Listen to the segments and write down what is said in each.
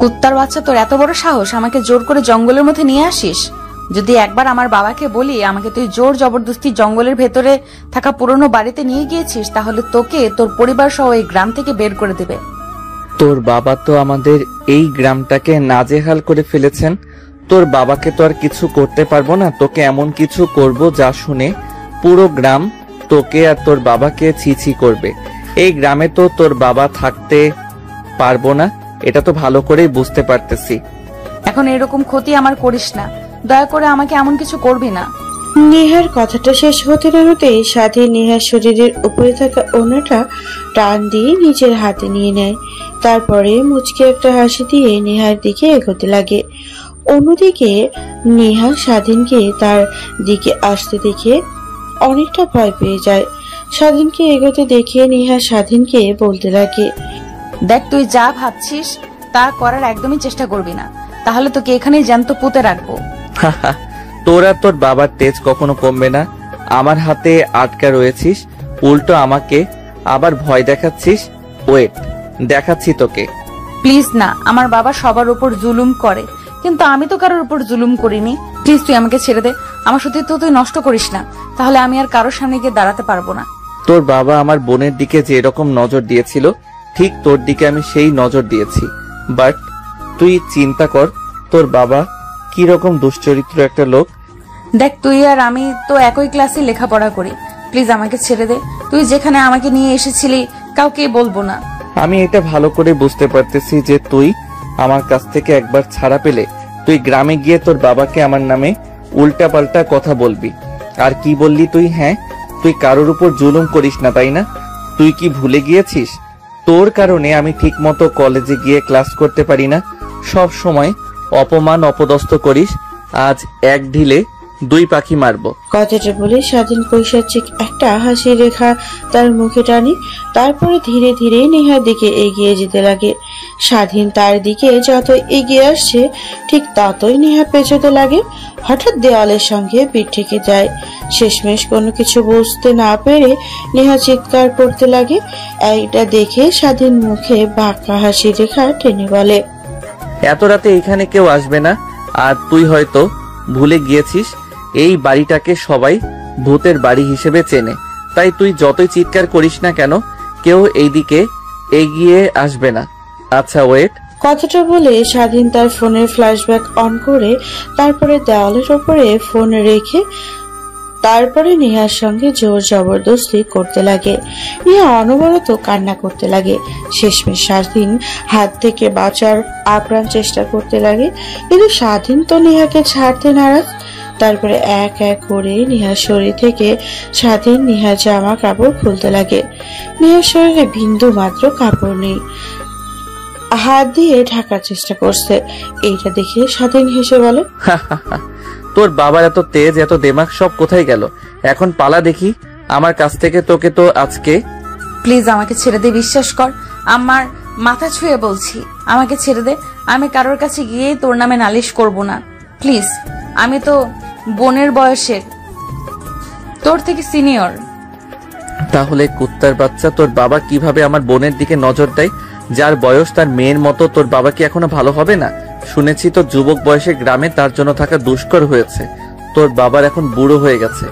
কুত্তার বাচ্চা, তোর এত বড় সাহস আমাকে জোর করে জঙ্গলের মধ্যে নিয়ে আসিস? যদি একবার আমার বাবাকে বলি আমাকে তুই জোর জবরদস্তি জঙ্গলের ভেতরে থাকা পুরনো বাড়িতে নিয়ে গিয়েছিস, তাহলে তোকে তোর পরিবার সহ এই গ্রাম থেকে বের করে দেবে। তোর বাবা তো আমাদের এই গ্রামটাকে নাজেহাল করে ফেলেছেন। তোর বাবাকে তো আর কিছু করতে পারবো না। তোকে এমন কিছু করব যা শুনে পুরো গ্রাম তোকে আর তোর বাবাকে ছিছি করবে। এই গ্রামে তো তোর বাবা থাকতে পারবো না, এটা তো ভালো করেই বুঝতে পারতেছি। এখন এরকম ক্ষতি আমার করিস না, দয়া করে আমাকে এমন কিছু করবি না। নেহার কথাটা শেষ হতে না হতেই স্বাধীন নেহার শরীরের উপরে থাকা ওড়নাটা টান দিয়ে নিজের হাতে নিয়ে নেয়। তারপরে মুচকি একটা হাসি দিয়ে নেহার দিকে এগোতে লাগে। অন্যদিকে নেহা স্বাধীনকে তার দিকে আসতে দেখে অনেকটা ভয় পেয়ে যায়। স্বাধীনকে এগোতে দেখে নেহা স্বাধীনকে বলতে লাগে, দেখ, তুই যা ভাবছিস তা করার একদমই চেষ্টা করবি না, তাহলে তোকে এখানেই জ্যান্ত পুঁতে রাখবো। তোরা তোর বাবার তেজ কখনো কমবে না। আমার হাতে আটকা রয়েছিস, উল্টো আমাকে আবার ভয় দেখাচ্ছিস। ওয়েট, দেখাচ্ছি তোকে। প্লিজ না, আমার বাবা সবার উপর জুলুম করে, কিন্তু আমি তো কারোর উপর জুলুম করিনি। প্লিজ তুই আমাকে ছেড়ে দে, আমার সতীত্ব তুই নষ্ট করিস না, তাহলে আমি আর কারোর সামনে গিয়ে দাঁড়াতে পারবো না। তোর বাবা আমার বোনের দিকে যে এরকম নজর দিয়েছিল, ঠিক তোর দিকে আমি সেই নজর দিয়েছি। বাট তুই চিন্তা কর তোর বাবা কি রকম দুশ্চরিত্র একটা লোক। দেখ, তুই আর আমি তো একই ক্লাসে লেখাপড়া করি, প্লিজ আমাকে ছেড়ে দে। তুই যেখানে আমাকে নিয়ে এসেছিলি কাউকে বলবো না। আমি এটা ভালো করে বুঝতে পারতেছি যে তুই আমার কাছ থেকে একবার ছাড়া পেলে তুই গ্রামে গিয়ে তোর বাবাকে আমার নামে উল্টা পাল্টা কথা বলবি। আর কি বললি তুই? হ্যাঁ, তুই কারোর উপর জুলুম করিস না, তাই না? তুই কি ভুলে গিয়েছিস তোর কারণে আমি ঠিক মতো কলেজে গিয়ে ক্লাস করতে পারি না? সব সময় অপমান অপদস্থ করিস, আজ এক ঢিলে দুই পাখি মারবো। কথাটা বলে স্বাধীন পৈশাচিক একটা হাসি রেখা তার মুখে টানে। তারপরে ধীরে ধীরে নেহার দিকে এগিয়ে যেতে লাগে। স্বাধীন তার দিকে যত এগিয়ে আসছে ঠিক ততই নেহা পেছতে লাগে। হঠাৎ দেওয়ালের সঙ্গে পিঠ ঠেকে যায়। শেষমেশ কোনো কিছু বুঝতে না পেরে নেহা চিৎকার করতে লাগে। এইটা দেখে স্বাধীন মুখে বাঁকা হাসি রেখা টেনে বলে, এত রাতে এখানে কেউ আসবে না। আর তুই হয়তো ভুলে গিয়েছিস এই বাড়িটাকে সবাই ভূতের বাড়ি হিসেবে চেনে, তাই তুই যতই চিৎকার করিস না কেন কেউ এইদিকে এগিয়ে আসবে না। আচ্ছা ওয়েট। কথাটা বলে স্বাধীন তার ফোনের ফ্ল্যাশব্যাক অন করে তারপরে দেওয়ালের ওপরে ফোন রেখে তারপরে নেহার সঙ্গে জোর জবরদস্তি করতে লাগে। নেহা অনবরত কান্না করতে লাগে। শেষমেশ স্বাধীন হাত থেকে বাঁচার আপ্রাণ চেষ্টা করতে লাগে, কিন্তু স্বাধীন তো নেহাকে ছাড়তে নারাজ। তারপরে এক এক করে নেহার শরীর থেকে স্বাধীন নেহার জামা কাপড় খুলতে লাগে। নেহার শরীরে বিন্দু মাত্র কাপড় নেই, হাত দিয়ে ঢাকার চেষ্টা করছে। এইটা দেখে স্বাধীন হেসে বলে, তোর বাবার এত তেজ এত দেমাগ সব কোথায় গেল? এখন পালা দেখি আমার কাছ থেকে। তোকে তো আজকে। প্লিজ আমাকে ছেড়ে দে, বিশ্বাস কর, আমার মাথা ছুঁয়ে বলছি, আমাকে ছেড়ে দে। আমি কারোর কাছে গিয়ে তোর নামে নালিশ করব না, প্লিজ। আমি তো বোনের বয়সের, তোর থেকে সিনিয়র। তাহলে কুত্তার বাচ্চা, তোর বাবা কিভাবে আমার বোনের দিকে নজর দেয়? যার বয়স তার মেয়ের মতো তোর বাবা কি এখনো ভালো হবে না? শুনেছি তো যুবক বয়সে গ্রামে তার জন্য থাকা দুষ্কর হয়েছে। তোর বাবার এখন বুড়ো হয়ে গেছে,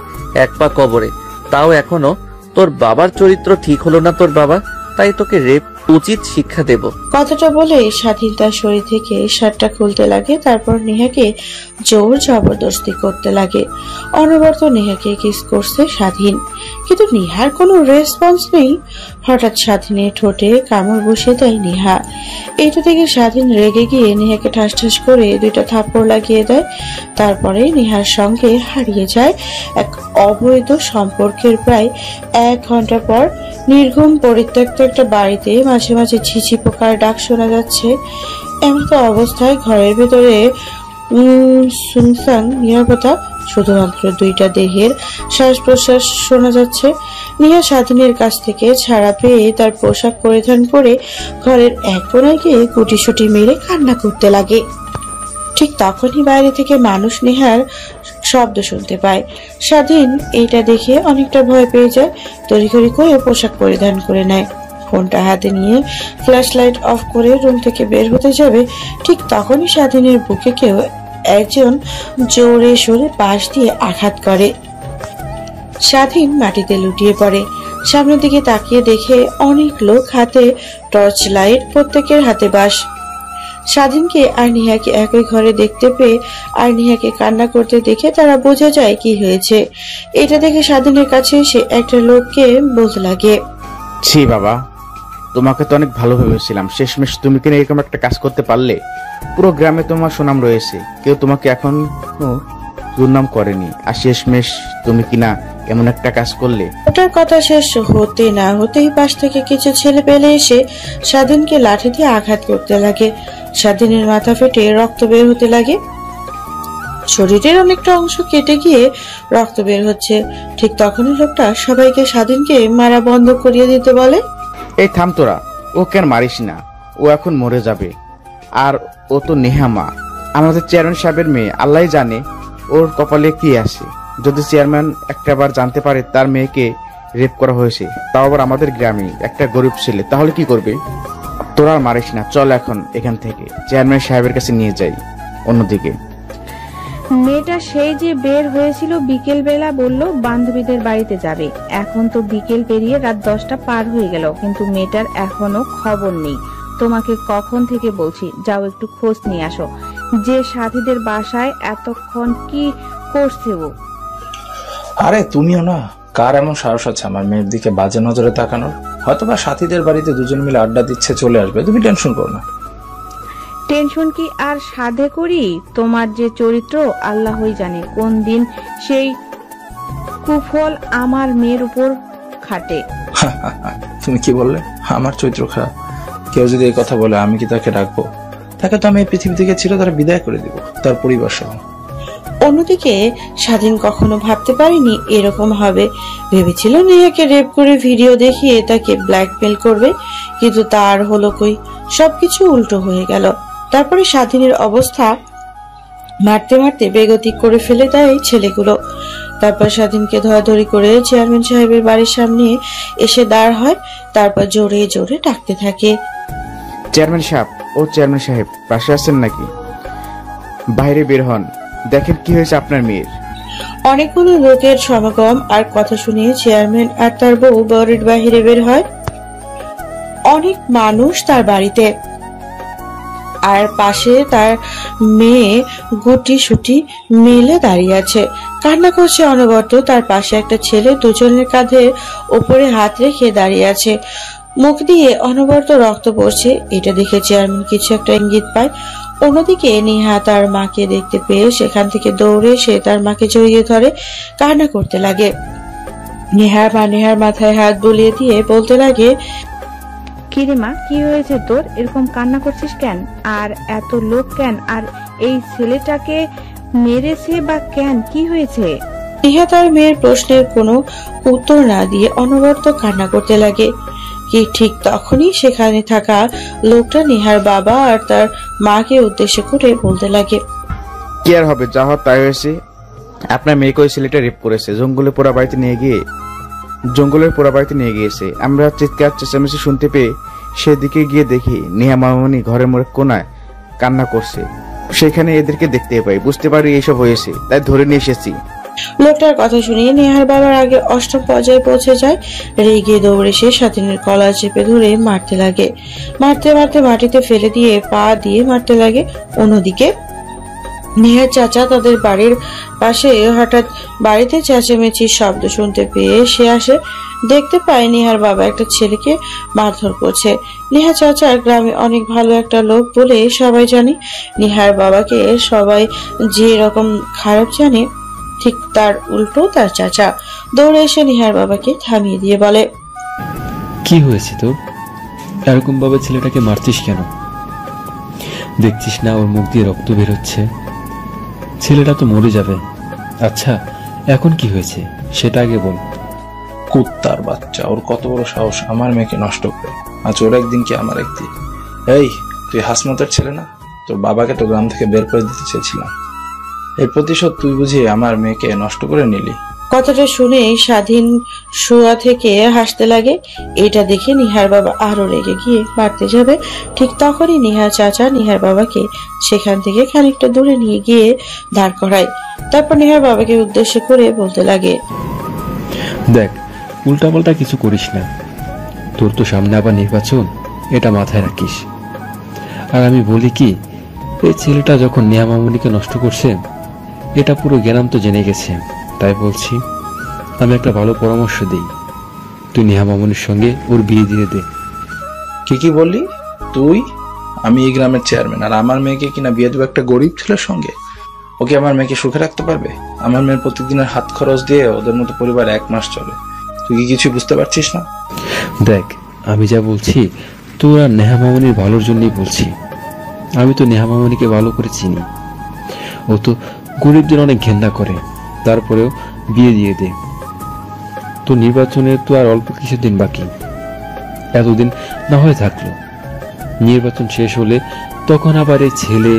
এক পা কবরে, তাও এখনো তোর বাবার চরিত্র ঠিক হলো না তোর বাবা, তাই তোকে রেপ উচিত শিক্ষা দেব। কথাটা বলে স্বাধীন তার শরীর থেকে শার্টটা খুলতে লাগে। তারপর নেহাকে জোর জবরদস্তি করতে লাগে। অনবরত নেহাকে কিস করছে স্বাধীন, কিন্তু নেহার কোনো রেসপন্স নেই। হঠাৎ স্বাধীনের ঠোঁটে কামড় বসিয়ে দেয় নেহা। এটা থেকে স্বাধীন রেগে গিয়ে নেহাকে ঠাস ঠাস করে দুইটা থাপ্পড় লাগিয়ে দেয়। তারপরে নেহার সঙ্গে হারিয়ে যায় এক অবৈধ সম্পর্কের প্রায় 1 ঘন্টা পর। নির্ঘুম পরিত্যক্ত একটা বাড়িতে মাঝে মাঝে ঝিঝি পোকার ডাক শোনা যাচ্ছে। এমতো অবস্থায় ঘরের ভেতরে সুনসান নিরাপত্তা, শুধুমাত্র দুইটা দেহের শ্বাস প্রশ্বাস শোনা যাচ্ছে। নেহা স্বাধীনের কাছ থেকে ছাড়া পেয়ে তার পোশাক পরিধান করে ঘরের এক কোণায় গিয়ে গুটিসুটি মেরে কান্না করতে লাগে। ঠিক তখনই বাইরে থেকে মানুষ নেহার শব্দ শুনতে পায়। স্বাধীন এইটা দেখে অনেকটা ভয় পেয়ে যায়। তড়িঘড়ি করে পোশাক পরিধান করে নেয়। ফোনটা হাতে নিয়ে ফ্ল্যাশ লাইট অফ করে রুম থেকে বের হতে যাবে, ঠিক তখনই স্বাধীনের বুকে কেউ একজন জোরে সোরে পাশ দিয়ে আঘাত করে। স্বাধীন মাটিতে লুটিয়ে পড়ে। সামনের দিকে তাকিয়ে দেখে অনেক লোক, হাতে টর্চ লাইট, প্রত্যেকের হাতে বাঁশ। স্বাধীনকে আর নিহাকে একই ঘরে দেখতে পেয়ে আর নিহাকে কান্না করতে দেখে তারা বোঝা যায় কি হয়েছে। এটা দেখে স্বাধীনের কাছে এসে একটা লোককে বলতে লাগে, ছি বাবা, তোমাকে তো অনেক ভালো ভেবেছিলাম, শেষমেশ তুমি কিনা এরকম একটা কাজ করতে পারলে। পুরো গ্রামে তোমার সুনাম রয়েছে, কেউ তোমাকে এখনো দুর্নাম করেনি, আর শেষমেশ তুমি কিনা এমন একটা কাজ করলে। ওটার কথা শেষ হতে না হতেই পাশ থেকে কিছু ছেলে পেলে এসে স্বাধীনকে লাঠি দিয়ে আঘাত করতে লাগে। স্বাধীনের মাথা ফেটে রক্ত বের হতে লাগে। শরীরের অনেকটা অংশ কেটে গিয়ে রক্ত বের হচ্ছে। ঠিক তখনই লোকটা সবাইকে স্বাধীনকে মারা বন্ধ করিয়ে দিতে বলে। এই থাম তোরা, ও কেন মারিস না, ও এখন মরে যাবে। আর ও তো নেহামা, আমাদের চেয়ারম্যান সাহেবের মেয়ে, আল্লাহ জানে ওর কপালে কি আছে। যদি চেয়ারম্যান একটাবার জানতে পারে তার মেয়েকে রেপ করা হয়েছে, তাও আবার আমাদের গ্রামে, একটা গরিব ছেলে, তাহলে কি করবে? তোরা আর মারিস না, চল এখন এখান থেকে চেয়ারম্যান সাহেবের কাছে নিয়ে যাই। অন্যদিকে মেয়েটা সেই যে বের হয়েছিল বিকেল বেলা, বলল বান্ধবীদের বাড়িতে যাবে। এখন তো বিকেল পেরিয়ে রাত 10টা পার হয়ে গেল, কিন্তু মেয়েটার এখনো খবর নেই। তোমাকে কখন থেকে বলছি, যাও একটু খোঁজ নিয়ে আসো যে সাথীদের বাসায় এতক্ষণ কি করছে ও। আরে তুমিও না, কার এমন সাহস আছে আমার মেয়ের দিকে বাজে নজরে তাকানোর? হয়তোবা সাথীদের বাড়িতে দুজন মিলে আড্ডা দিচ্ছে, চলে আসবে, তুমি টেনশন করো না। টেনশন কি আর সাধে করি? তোমার যে চরিত্র আল্লাহই জানে কোন দিন সেই কুফল আমার মেয়ের উপর খাটে। তুমি কি বললে? আমার চরিত্র খারাপ? কেউ যদি এই কথা বলে আমি কি তাকে ডাকবো? তাকে তো আমি এই পৃথিবী থেকে চিরতরে বিদায় করে দিব, তার পরিবার সহ। অন্যদিকে স্বাধীন কখনো ভাবতে পারেনি এরকম হবে। ভেবেছিল নেহাকে রেপ করে ভিডিও দেখিয়ে তাকে ব্ল্যাকমেল করবে, কিন্তু তার হলো কই, সবকিছু উল্টো হয়ে গেল। তারপরে স্বাধীনের অবস্থা মারতে মারতে বেগতিক করে ফেলে দেয় ছেলেগুলো। তারপর স্বাধীনকে ধরাধরি করে চেয়ারম্যান সাহেবের বাড়ির সামনে এসে দাঁড় হয়। তারপর জোরে জোরে ডাকতে থাকে, চেয়ারম্যান সাহেব, ও চেয়ারম্যান সাহেব, পাশে আছেন নাকি? বাইরে বের হন, দেখেন কি হয়েছে আপনার মেয়ের। অনেকগুলো লোকের সমাগম আর কথা শুনে চেয়ারম্যান আর তার বউ বাড়ির বাহিরে বের হয়। অনেক মানুষ তার বাড়িতে, আর পাশে তার মেয়ে গুটি সুটি মেলে দাঁড়িয়ে আছে, কান্না করছে অনবরত। তার পাশে একটা ছেলে দুজনের কাঁধের ওপরে হাত রেখে দাঁড়িয়ে আছে, মুখ দিয়ে অনবরত রক্ত পড়ছে। এটা দেখে চেয়ারম্যান কিছু একটা ইঙ্গিত পায়। অন্যদিকে নেহা তার মাকে দেখতে পেয়ে সেখান থেকে দৌড়ে সে তার মাকে জড়িয়ে ধরে কান্না করতে লাগে। নেহার মাথায় হাত বুলিয়ে দিয়ে বলতে লাগে, কিরে মা, কি হয়েছে তোর? এরকম কান্না করছিস কেন? আর এত লোক কেন? আর এই ছেলেটাকে মেরেছে বা কেন? কি হয়েছে? নেহা তার মেয়ের প্রশ্নের কোনো উত্তর না দিয়ে অনবরত কান্না করতে লাগে। কি ঠিক তখনই সেখানে থাকা লোকটা নেহার বাবা আর তার মাকে উদ্দেশ্য করে বলতে লাগে, কি আর হবে, যা হওয়ার তাই হয়েছে। আপনার মেয়েকে ওই ছেলেটা রেপ করেছে, জঙ্গলের পোড়া বাড়িতে নিয়ে গিয়েছে। আমরা চিৎকার চেঁচামেচি শুনতে পেয়ে সেদিকে গিয়ে দেখি নেহা মামনি ঘরের মোড়ে কোনায় কান্না করছে। সেখানে এদেরকে দেখতে পাই, বুঝতে পারি এইসব হয়েছে, তাই ধরে নিয়ে এসেছি। লোকটার কথা শুনিয়ে নেহার বাবার আগে অষ্টম পর্যায়ে পৌঁছে যায়। রেগে দৌড়ে সে স্বাধীনের কলার চেপে ধরে মারতে লাগে। মারতে মাটিতে ফেলে দিয়ে পা দিয়ে মারতে লাগে। অন্যদিকে নেহার চাচা তাদের বাড়ির পাশে হঠাৎ বাড়িতে চেঁচামেচির শব্দ শুনতে পেয়ে সে আসে। দেখতে পায় নেহার বাবা একটা ছেলেকে মারধর করছে। নেহা চাচা গ্রামে অনেক ভালো একটা লোক বলে সবাই জানে। নেহার বাবাকে সবাই যে রকম খারাপ জানে, ঠিক তার উল্টো তার চাচা দৌড়ে এসে নেহার বাবাকে থামিয়ে দিয়ে বলে, কি হয়েছে তোর? এরকম ভাবে ছেলেটাকে মারছিস কেন? দেখছিস না ওর মুখ দিয়ে রক্ত বের হচ্ছে? ছেলেটা তো মরে যাবে। আচ্ছা, এখন কি হয়েছে সেটা আগে বল। কুত্তার বাচ্চা, ওর কত বড় সাহস আমার মেয়েকে নষ্ট করে। আজ ওর একদিন কি আমার একদিন। এই, তুই হাসমতের ছেলে না? তোর বাবাকে তো গ্রাম থেকে বের করে দিতে চেয়েছিলাম, এর প্রতিশোধ তুই বুঝি আমার মেয়েকে নষ্ট করে নিলি? কথাটা শুনে স্বাধীন শোয়া থেকে হাসতে লাগে। এটা দেখে নিহার বাবা আরো রেগে গিয়ে মারতে যাবে, ঠিক তখনই নিহার চাচা নিহার বাবাকে সেখান থেকে খানিকটা দূরে নিয়ে গিয়ে দাঁড় করায়। তারপর নিহার বাবাকে উদ্দেশ্য করে বলতে লাগে, দেখ, উল্টাপাল্টা কিছু করিস না। তোর তো সামনে আবার নির্বাচন, এটা মাথায় রাখিস। আর আমি বলি কি, এই ছেলেটা যখন নেহা মামুনিকে নষ্ট করছে, এটা পুরো গ্রাম তো জেনে গেছে। তাই বলছি, আমি একটা ভালো পরামর্শ দিই, তুই নেহা মামুনির সঙ্গে ওর বিয়ে দিয়ে দে। কি বললি তুই? আমি এই গ্রামের চেয়ারম্যান, আর আমার মেয়েকে কিনা বিয়ে দেবো একটা গরিব ছেলের সঙ্গে? ওকে আমার মেয়েকে সুখে রাখতে পারবে? আমার মেয়ের প্রতিদিনের হাত খরচ দিয়ে ওদের মতো পরিবার 1 মাস চলে। তুই কি কিছু বুঝতে পারছিস না? দেখ, আমি যা বলছি তোর আর নেহা মামুনির ভালোর জন্যই বলছি। আমি তো নেহা মামুনিকে ভালো করে চিনি। ও তো গরিবদের অনেক ঘেন্না করে, তারপরেও বিয়ে দিয়ে দে। তো নির্বাচনের তো আর অল্প কিছুদিন বাকি, এতদিন না হয়ে থাকলো। নির্বাচন শেষ হলে তখন আবার এই ছেলে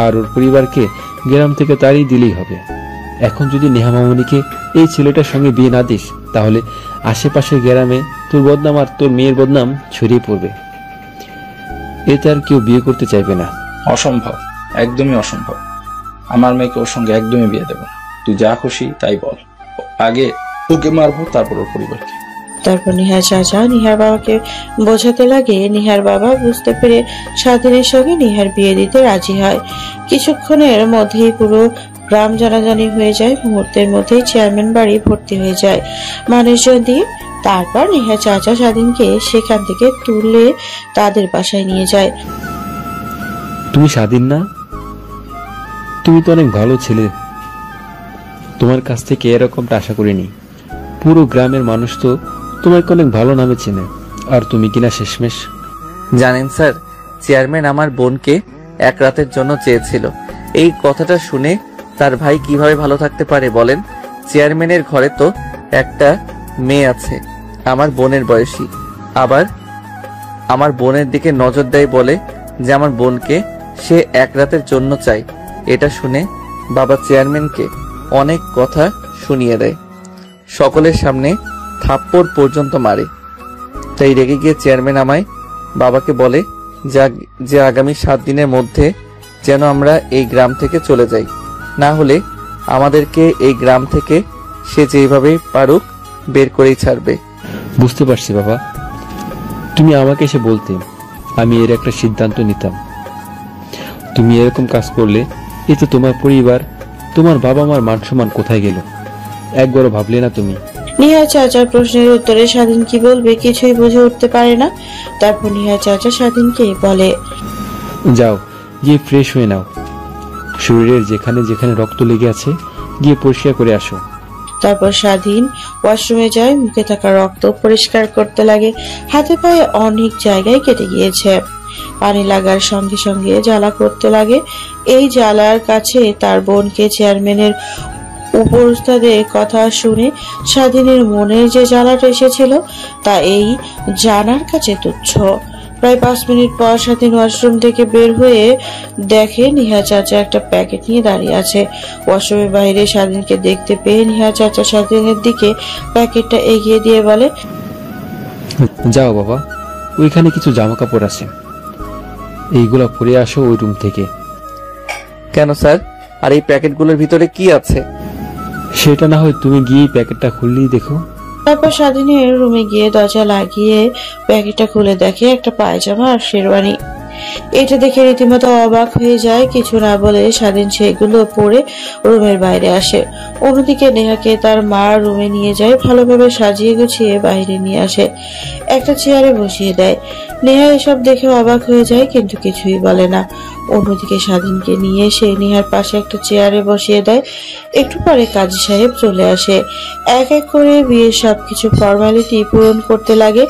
আর ওর পরিবারকে গ্রাম থেকে তাড়িয়ে দিলেই হবে। এখন যদি নেহা মামুনিকে এই ছেলেটার সঙ্গে বিয়ে না দিস, তাহলে আশেপাশের গ্রামে তোর বদনাম আর তোর মেয়ের বদনাম ছড়িয়ে পড়বে। এতে আর কেউ বিয়ে করতে চাইবে না। অসম্ভব, একদমই অসম্ভব। আমার মেয়েকে ওর সঙ্গে একদমই বিয়ে দেবো না। তুই যা খুশি তাই বল, আগে ওকে মারবো, তারপর ওর পরিবারকে। তারপর নিহার চাচা নিহার বাবাকে বোঝাতে লাগে। নিহার বাবা বুঝতে পেরে স্বাধীনের সঙ্গে নিহার বিয়ে দিতে রাজি হয়। কিছুক্ষণের মধ্যেই পুরো গ্রাম জানাজানি হয়ে যায়। মুহূর্তের মধ্যেই চেয়ারম্যান বাড়ি ভর্তি হয়ে যায় মানুষজন দিয়ে। তারপর নিহার চাচা স্বাধীনকে সেখান থেকে তুলে তাদের বাসায় নিয়ে যায়। তুমি স্বাধীন না? তুমি তো অনেক ভালো ছেলে, তোমার কাছ থেকে এরকমটা আশা করিনি। পুরো গ্রামের মানুষ তো তোমাকে অনেক ভালো নামে চেনে, আর তুমি কিনা শেষমেশ। জানেন স্যার, চেয়ারম্যান আমার বোনকে 1 রাতের জন্য চেয়েছিল। এই কথাটা শুনে তার ভাই কিভাবে ভালো থাকতে পারে বলেন? চেয়ারম্যানের ঘরে তো একটা মেয়ে আছে আমার বোনের বয়সী, আবার আমার বোনের দিকে নজর দেয়, বলে যে আমার বোনকে সে 1 রাতের জন্য চাই। এটা শুনে বাবা চেয়ারম্যানকে অনেক কথা শুনিয়ে দেয়, সকলের সামনে থাপ্পড় পর্যন্ত মারে। তাই রেগে গিয়ে চেয়ারম্যান আমায় বাবাকে বলে যে আগামী 7 দিনের মধ্যে যেন আমরা এই গ্রাম থেকে চলে যাই, না হলে আমাদেরকে এই গ্রাম থেকে সে যেভাবে পারুক বের করেই ছাড়বে। বুঝতে পারছি বাবা, তুমি আমাকে এসে বলতে আমি এর একটা সিদ্ধান্ত নিতাম। তুমি এরকম কাজ করলে এতে তোমার পরিবার, তোমার বাবা মার মান সম্মান কোথায় গেল? একবারও ভাবলে না তুমি? নিহার চাচার প্রশ্নের উত্তরে স্বাধীন কি বলবে কিছুই বুঝে উঠতে পারে না। তারপর নিহার চাচা স্বাধীনকে বলে, যাও গিয়ে ফ্রেশ হয়ে নাও, শরীরের যেখানে যেখানে রক্ত লেগে আছে গিয়ে পরিষ্কার করে আসো। তারপর স্বাধীন ওয়াশরুমে যায়, মুখে থাকা রক্ত পরিষ্কার করতে লাগে। হাতে পায়ে অনেক জায়গায় কেটে গিয়েছে। পানি লাগার সঙ্গে সঙ্গে জ্বালা করতে লাগে। এই জ্বালার কাছে তার বোনকে চেয়ারম্যানের উপরস্থাদের কথা শুনে স্বাধীনের মনে যে জ্বালাটা এসেছিল তা এই জানার কাছে তুচ্ছ। প্রায় 5 মিনিট পর স্বাধীন ওয়াশরুম থেকে বের হয়ে দেখে নিহা চাচা একটা প্যাকেট নিয়ে দাঁড়িয়ে আছে। ওয়াশরুমের বাইরে স্বাধীনকে দেখতে পেয়ে নিহা চাচা স্বাধীনের দিকে প্যাকেটটা এগিয়ে দিয়ে বলে, যাও বাবা, ওইখানে কিছু জামা কাপড় আছে, এইগুলো পরে আসো ওই রুম থেকে। কেন স্যার? আর এই প্যাকেটগুলোর ভিতরে কি আছে? সেটা না হয় তুমি গিয়ে প্যাকেটটা খুললেই দেখো। তারপর স্বাধীনের রুমে গিয়ে দরজা লাগিয়ে প্যাকেটটা খুলে দেখে একটা পায়জামা আর শেরওয়ানি। এটা দেখে রীতিমতো অবাক হয়ে যায়। কিছু না বলে স্বাধীন সেগুলো পরে রুমের বাইরে আসে। অন্যদিকে নেহাকে তার মা রুমে নিয়ে যায়, ভালোভাবে সাজিয়ে গুছিয়ে বাইরে নিয়ে আসে, একটা চেয়ারে বসিয়ে দেয়। নেহা এসব দেখে অবাক হয়ে যায় কিন্তু কিছুই বলে না। অন্যদিকে স্বাধীনকে নিয়ে সে নেহার পাশে একটা চেয়ারে বসিয়ে দেয়। একটু পরে কাজী সাহেব চলে আসে, এক এক করে বিয়ের সবকিছু ফর্মালিটি পূরণ করতে লাগে।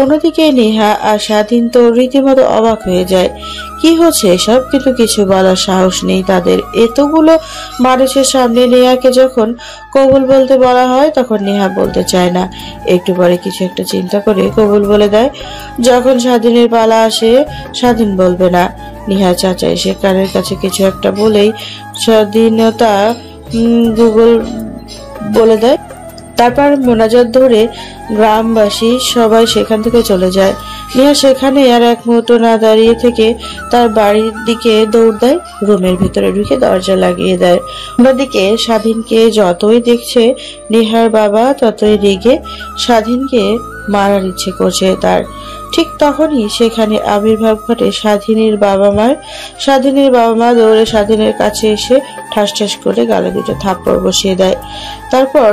অন্যদিকে নেহা আর স্বাধীন তো রীতিমতো অবাক হয়ে যায়। কি হচ্ছে এসব, কিন্তু কিছু বলার সাহস নেই তাদের। এতগুলো মানুষের সামনে নেহাকে যখন কবুল বলতে বলা হয় তখন নেহা বলতে চায় না। একটু পরে কিছু একটা চিন্তা করে কবুল বলে দেয়। যখন স্বাধীনের পালা আসে স্বাধীন বলবে না। নেহা চাচা এসে কানের কাছে কিছু একটা বলেই স্বাধীনতা গুগল বলে দেয়। তারপর মোনাজাত ধরে গ্রামবাসী সবাই সেখান থেকে চলে যায়। নেহা সেখানে আর এক মুহূর্ত না দাঁড়িয়ে থেকে তার বাড়ির দিকে দৌড় দেয়। রুমের ভিতরে ঢুকে দরজা লাগিয়ে দেয়। অন্যদিকে স্বাধীনকে যতই দেখছে নেহার বাবা ততই রেগে স্বাধীনকে মারার ইচ্ছে করছে তার। ঠিক তখনই সেখানে আবির্ভাব ঘটে স্বাধীনের বাবা মার। স্বাধীনের বাবা মা দৌড়ে স্বাধীনের কাছে এসে ঠাস ঠাস করে গালে দুটো থাপ্পড় বসিয়ে দেয়। তারপর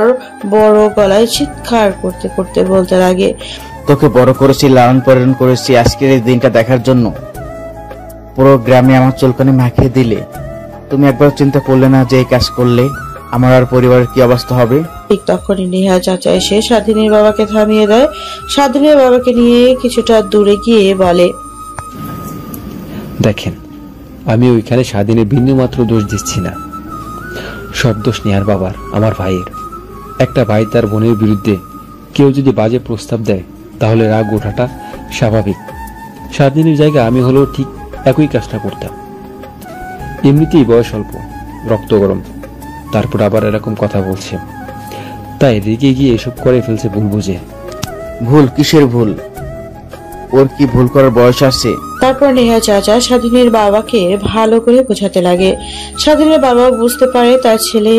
বড় গলায় চিৎকার করতে করতে বলতে লাগে, তোকে বড় করেছি, লালন পালন করেছি আজকের এই দিনটা দেখার জন্য। পুরো গ্রামে আমার চুলকানি মাখিয়ে দিলে। তুমি একবার চিন্তা করলে না যে এই কাজ করলে আমার আর পরিবারের কি অবস্থা হবে? ঠিক তখনই নেহা চাচা এসে স্বাধীনের বাবাকে থামিয়ে দেয়। স্বাধীনের বাবাকে নিয়ে কিছুটা দূরে গিয়ে বলে, দেখেন, আমি ওইখানে স্বাধীনের বিন্দুমাত্র দোষ দিচ্ছি না। সব দোষ নেহার বাবার, আমার ভাইয়ের। একটা ভাই তার বোনের বিরুদ্ধে কেউ যদি বাজে প্রস্তাব দেয় তাহলে রাগ ওঠাটা স্বাভাবিক। স্বাধীনের জায়গায় আমি হলেও ঠিক একই কাজটা করতাম। এমনিতেই বয়স অল্প, রক্ত গরম, তারপর আবার এরকম কথা বলছে, তাই রেগে গিয়ে এসব করে ফেলছে ভুল বুঝে। ভুল কিসের ভুল? ওর কি ভুল করার বয়স আছে? তারপর নেহা চাচা স্বাধীনের বাবাকে ভালো করে বোঝাতে লাগে। স্বাধীনের বাবা বুঝতে পারে তার ছেলে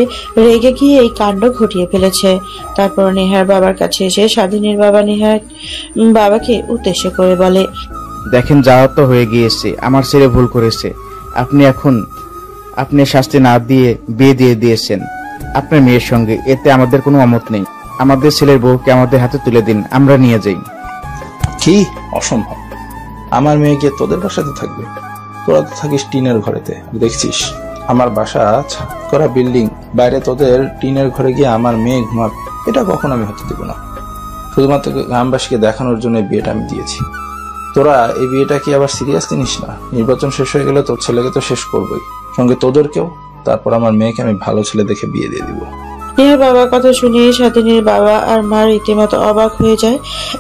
রেগে গিয়ে এই কাণ্ড ঘটিয়ে ফেলেছে। তারপর নেহার বাবার কাছে এসে স্বাধীনের বাবা নেহার বাবাকে উদ্দেশ্য করে বলে, দেখেন, যাওয়া তো হয়ে গিয়েছে, আমার ছেলে ভুল করেছে। আপনি শাস্তি না দিয়ে বিয়ে দিয়ে দিয়েছেন আপনার মেয়ের সঙ্গে, এতে আমাদের কোনো অমত নেই। আমাদের ছেলের বউকে আমাদের হাতে তুলে দিন, আমরা নিয়ে যাই। কি অসম্ভব! আমার মেয়ে গিয়ে তোদের বাসাতে থাকবে? তোরা তো থাকিস টিনের ঘরেতে, দেখছিস আমার বাসা ছাদ করা বিল্ডিং, বাইরে তোদের টিনের ঘরে গিয়ে আমার মেয়ে ঘুমাবে? এটা কখন আমি হতে দেব না। শুধুমাত্র গ্রামবাসীকে দেখানোর জন্য বিয়েটা আমি দিয়েছি। তোরা এই বিয়েটা কি আবার সিরিয়াসলি নিস না? নির্বাচন শেষ হয়ে গেলে তোর ছেলেকে তো শেষ করবোই, সঙ্গে তোদেরকেও। তারপর আমার মেয়েকে আমি ভালো ছেলে দেখে বিয়ে দিয়ে দিব। নেহার বাবার কথা শুনে স্বাধীনের বাবা আর মা রীতিমতো অবাক হয়ে যায়।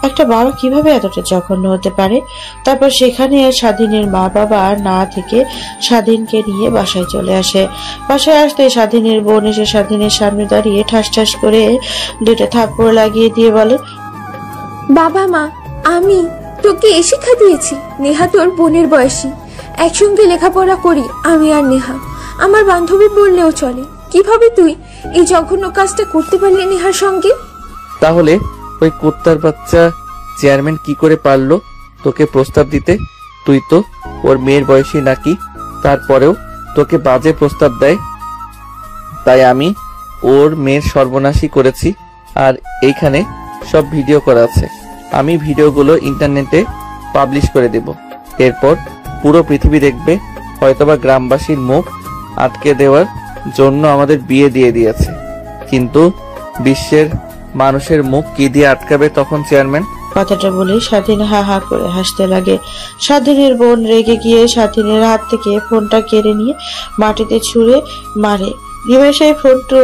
একটা বাবা কিভাবে এতটা জঘন্য হতে পারে? তারপর সেখানে স্বাধীনের মা বাবা না থেকে স্বাধীনকে নিয়ে বাসায় চলে আসে। বাসায় আসতে স্বাধীনের বোন এসে স্বাধীনের সামনে দাঁড়িয়ে ঠাস ঠাস করে দুটো থাপ্পড় লাগিয়ে দিয়ে বলে, বাবা মা, আমি তোকে এ শিক্ষা দিয়েছি। নেহা তোর বোনের বয়সী, একসঙ্গে লেখাপড়া করি আমি আর নেহা, আমার বান্ধবী বললেও চলে। কিভাবে তুই এই জঘন্য কাজটা করতে পারলি নেহার সঙ্গে? তাহলে ওই কুত্তার বাচ্চা চেয়ারম্যান কি করে পারলো তোকে প্রস্তাব দিতে? তুই তো ওর মেয়ের বয়সী নাকি, তারপরেও তোকে বাজে প্রস্তাব দেয়। তাই আমি ওর মেয়ের সর্বনাশী করেছি। আর এইখানে সব ভিডিও করা আছে, আমি ভিডিওগুলো ইন্টারনেটে পাবলিশ করে দেব। এরপর পুরো পৃথিবী দেখবে। হয়তোবা গ্রামবাসীর মুখ আটকে দেওয়ার জন্য আমাদের বিয়ে দিয়ে দিয়েছে, কিন্তু বিশ্বের মানুষের মুখ কি দিয়ে আটকাবে তখন চেয়ারম্যান? কথাটা বলে স্বাধীন হা হা করে হাসতে লাগে। স্বাধীনের বোন রেগে গিয়ে স্বাধীনের হাত থেকে ফোনটা কেড়ে নিয়ে মাটিতে ছুঁড়ে মারে। নিমেষে ফোনটা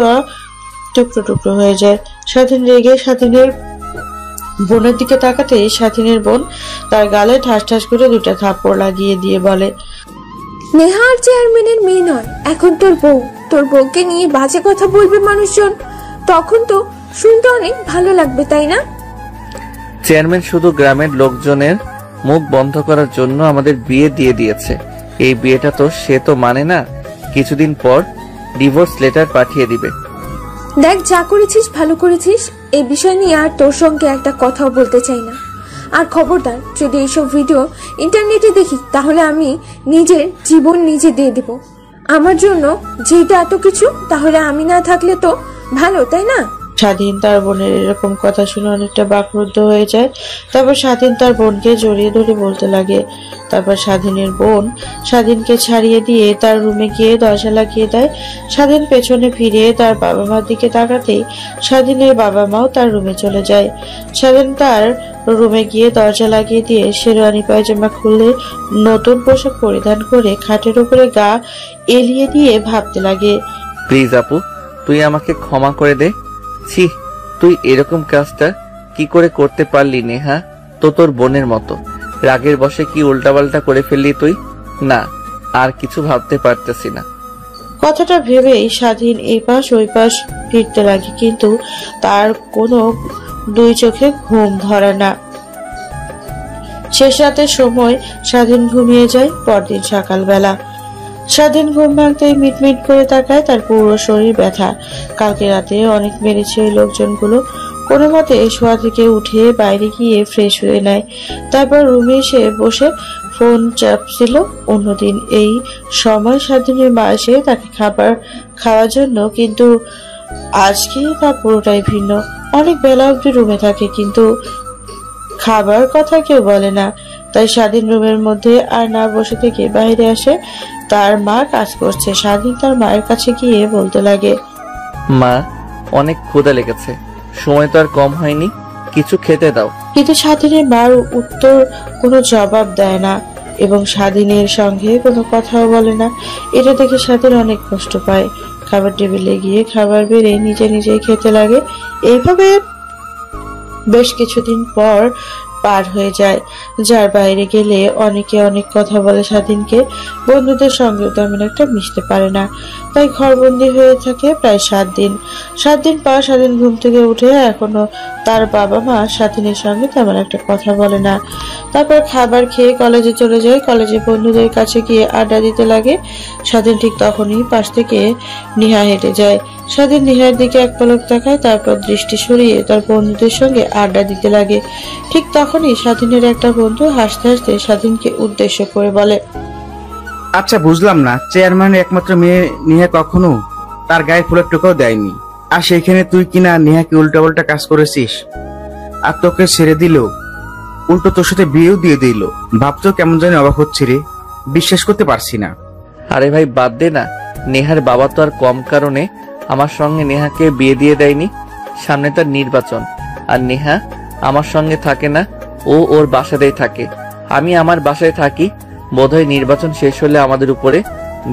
টুকরো টুকরো হয়ে যায়। স্বাধীন রেগে স্বাধীনের বোনের দিকে তাকাতে স্বাধীনের বোন তার গালে ঠাস ঠাস করে দুটো থাপ্পড় লাগিয়ে দিয়ে বলে, নেহা আর চেয়ারম্যানের মেয়ে নয়, এখন তোর বউ। তোর বউকে নিয়ে বাজে কথা বলবে মানুষজন, তখন তো শুনতে অনেক ভালো লাগবে, তাই না? চেয়ারম্যান শুধু গ্রামের লোকজনের মুখ বন্ধ করার জন্য আমাদের বিয়ে দিয়ে দিয়েছে। এই বিয়েটা তো সে তো মানে না, কিছুদিন পর ডিভোর্স লেটার পাঠিয়ে দিবে। দেখ, যা করেছিস ভালো করেছিস। এই বিষয় নিয়ে আর তোর সঙ্গে একটা কথাও বলতে চাই না। আর খবরদার, যদি এইসব ভিডিও ইন্টারনেটে দেখি তাহলে আমি নিজের জীবন নিজে দিয়ে দেব। আমার জন্য যেটা এত কিছু, তাহলে আমি না থাকলে তো ভালো, তাই না? স্বাধীন তার বোনের এরকম কথা শুনে অনেকটা বাকরুদ্ধ হয়ে যায়। তারপর স্বাধীন তার বোনকে জড়িয়ে ধরে বলতে লাগে। তারপর স্বাধীনের বোন স্বাধীনকে ছাড়িয়ে দিয়ে তার রুমে গিয়ে দরজা লাগিয়ে দেয়। স্বাধীন পেছনে ফিরে তার বাবা মার দিকে তাকাতেই স্বাধীনের বাবা মাও তার রুমে চলে যায়। স্বাধীন তার রুমে গিয়ে দরজা লাগিয়ে দিয়ে শেরওয়ানি পায়জামা খুলে নতুন পোশাক পরিধান করে খাটের উপরে গা এলিয়ে দিয়ে ভাবতে লাগে। প্লিজ আপু, তুই আমাকে ক্ষমা করে দে। ছি, তুই এরকম কাজটা কি করে করতে পারলি নেহা? তো তোর বোনের মতো রাগের বশে কি উল্টাপাল্টা করে ফেললি তুই? না, আর কিছু ভাবতে পারতেছি না। কথাটা ভেবেই স্বাধীন এই পাশ ওই পাশ ফিরতে লাগে, কিন্তু তার কোনো দুই চোখে ঘুম ধরে না। শেষ রাতের সময় স্বাধীন ঘুমিয়ে যায়। পরদিন সকালবেলা স্বাধীন ঘুম ভাঙতেই মিটমিট করে তাকায়, তার পুরো শরীর ব্যথা। কালকে রাতে অনেক মেরেছে ওই লোকজনগুলো। কোনো মতে শোয়া থেকে উঠে বাইরে গিয়ে ফ্রেশ হয়ে নেয়, তারপর রুমে এসে বসে ফোন চাপছিল। অন্যদিন এই সময় স্বাধীনের মা এসে তাকে খাবার খাওয়ার জন্য, কিন্তু আজকে তা পুরোটাই ভিন্ন। অনেক বেলা অব্দি রুমে থাকে, কিন্তু খাবার কথা কেউ বলে না। তাই স্বাধীন রুমের মধ্যে আর না বসে থেকে বাইরে আসে। তার মা কাজ করছে। স্বাধীন তার মায়ের কাছে গিয়ে বলতে লাগে, মা, অনেক ক্ষুধা লেগেছে, সময় তো আর কম হয়নি, কিছু খেতে দাও। কিন্তু স্বাধীনের মার উত্তর কোনো জবাব দেয় না এবং স্বাধীনের সঙ্গে কোনো কথাও বলে না। এটা দেখে স্বাধীন অনেক কষ্ট পায়। খাবার টেবিলে গিয়ে খাবার বেড়ে নিজে নিজেই খেতে লাগে। এইভাবে বেশ কিছুদিন পর পার হয়ে যায়, যার বাইরে গেলে অনেকে অনেক কথা বলে স্বাধীনকে। বন্ধুদের সঙ্গে তেমন একটা মিশতে পারে না, তাই ঘরবন্দি হয়ে থাকে প্রায় 7 দিন। 7 দিন পর স্বাধীন ঘুম থেকে উঠে এখনো তার বাবা মা স্বাধীনের সঙ্গে তেমন একটা কথা বলে না। তারপর খাবার খেয়ে কলেজে চলে যায়। কলেজে বন্ধুদের কাছে গিয়ে আড্ডা দিতে লাগে। স্বাধীন ঠিক তখনই পাশ থেকে নিহা হেঁটে যায়। স্বাধীন নিহার দিকে এক পলক তাকায়, তারপর দৃষ্টি সরিয়ে তার বন্ধুদের সঙ্গে আড্ডা দিতে লাগে। ঠিক তখনই স্বাধীনের একটা বন্ধু হাসতে হাসতে স্বাধীনকে উদ্দেশ্য করে বলে, আচ্ছা বুঝলাম না, চেয়ারম্যানের একমাত্র মেয়ে নেহা কখনো তার গায়ে ফুলের টোকাও দেয়নি, আর সেইখানে তুই কিনা নেহাকে উল্টাপাল্টা কাজ করেছিস, আর তোকে ছেড়ে দিল, উল্টো তোর সাথে বিয়েও দিয়ে দিল। ভাবতেও কেমন জানি অবাক হচ্ছে রে, বিশ্বাস করতে পারছি না। আরে ভাই বাদ দে না, নেহার বাবা তো আর কম কারণে আমার সঙ্গে নেহাকে বিয়ে দিয়ে দেয়নি। সামনে তার নির্বাচন, আর নেহা আমার সঙ্গে থাকে না, ও ওর বাসাতেই থাকে, আমি আমার বাসায় থাকি। বোধহয় নির্বাচন শেষ হলে আমাদের উপরে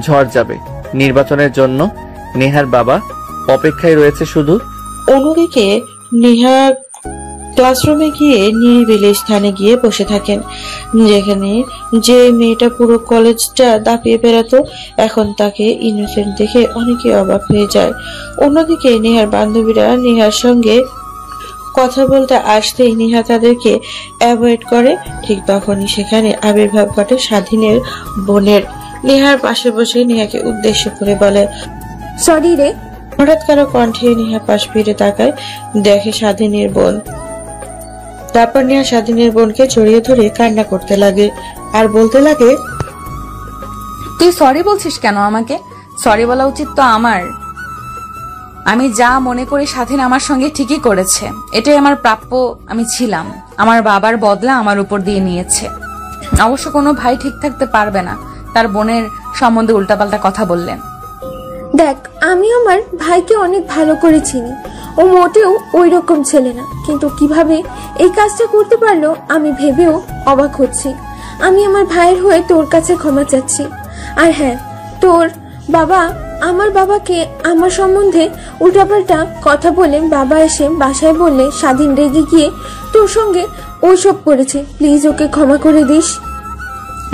ঝড় যাবে। নির্বাচনের জন্য নেহার বাবা অপেক্ষায় রয়েছে শুধু। অন্যদিকে নেহা ক্লাসরুমে গিয়ে নিরিবিলি স্থানে গিয়ে বসে থাকেন, যেখানে যে মেয়েটা পুরো কলেজটা দাপিয়ে বেড়াতো, এখন তাকে ইনোসেন্ট দেখে অনেকে অবাক হয়ে যায়। অন্যদিকে নেহার বান্ধবীরা নেহার সঙ্গে কথা বলতে আসতেই নেহা তাদেরকে অ্যাভয়েড করে। ঠিক তখনই সেখানে আবির্ভাব ঘটে স্বাধীনের বোনের। নেহার পাশে বসে নেহাকে উদ্দেশ্য করে বলে, সরি রে। হঠাৎ কারো কণ্ঠে নেহা পাশ ফিরে তাকায়, দেখে স্বাধীনের বোন। তারপর নেহা স্বাধীনের বোনকে জড়িয়ে ধরে কান্না করতে লাগে আর বলতে লাগে, তুই সরি বলছিস কেন আমাকে? সরি বলা উচিত তো আমার। আমি যা মনে করি স্বাধীন আমার সঙ্গে ঠিকই করেছে, এটাই আমার প্রাপ্য। আমি ছিলাম, আমার বাবার বদলা আমার উপর দিয়ে নিয়েছে। অবশ্য কোনো ভাই ঠিক থাকতে পারবে না তার বোনের সম্বন্ধে উল্টাপাল্টা কথা বললেন। দেখ, আমি আমার ভাইকে অনেক ভালো করে চিনি। ও মোটেও ওই রকম ছেলে না, কিন্তু কিভাবে এই কাজটা করতে পারলো আমি ভেবেও অবাক হচ্ছি। আমি আমার ভাইয়ের হয়ে তোর কাছে ক্ষমা চাচ্ছি। আর হ্যাঁ, তোর বাবা আমার বাবাকে আমার সম্বন্ধে উল্টাপাল্টা কথা বলে বাবা এসে বাসায় বললে স্বাধীন রেগে গিয়ে তোর সঙ্গে ওইসব করেছে। প্লিজ ওকে ক্ষমা করে দিস।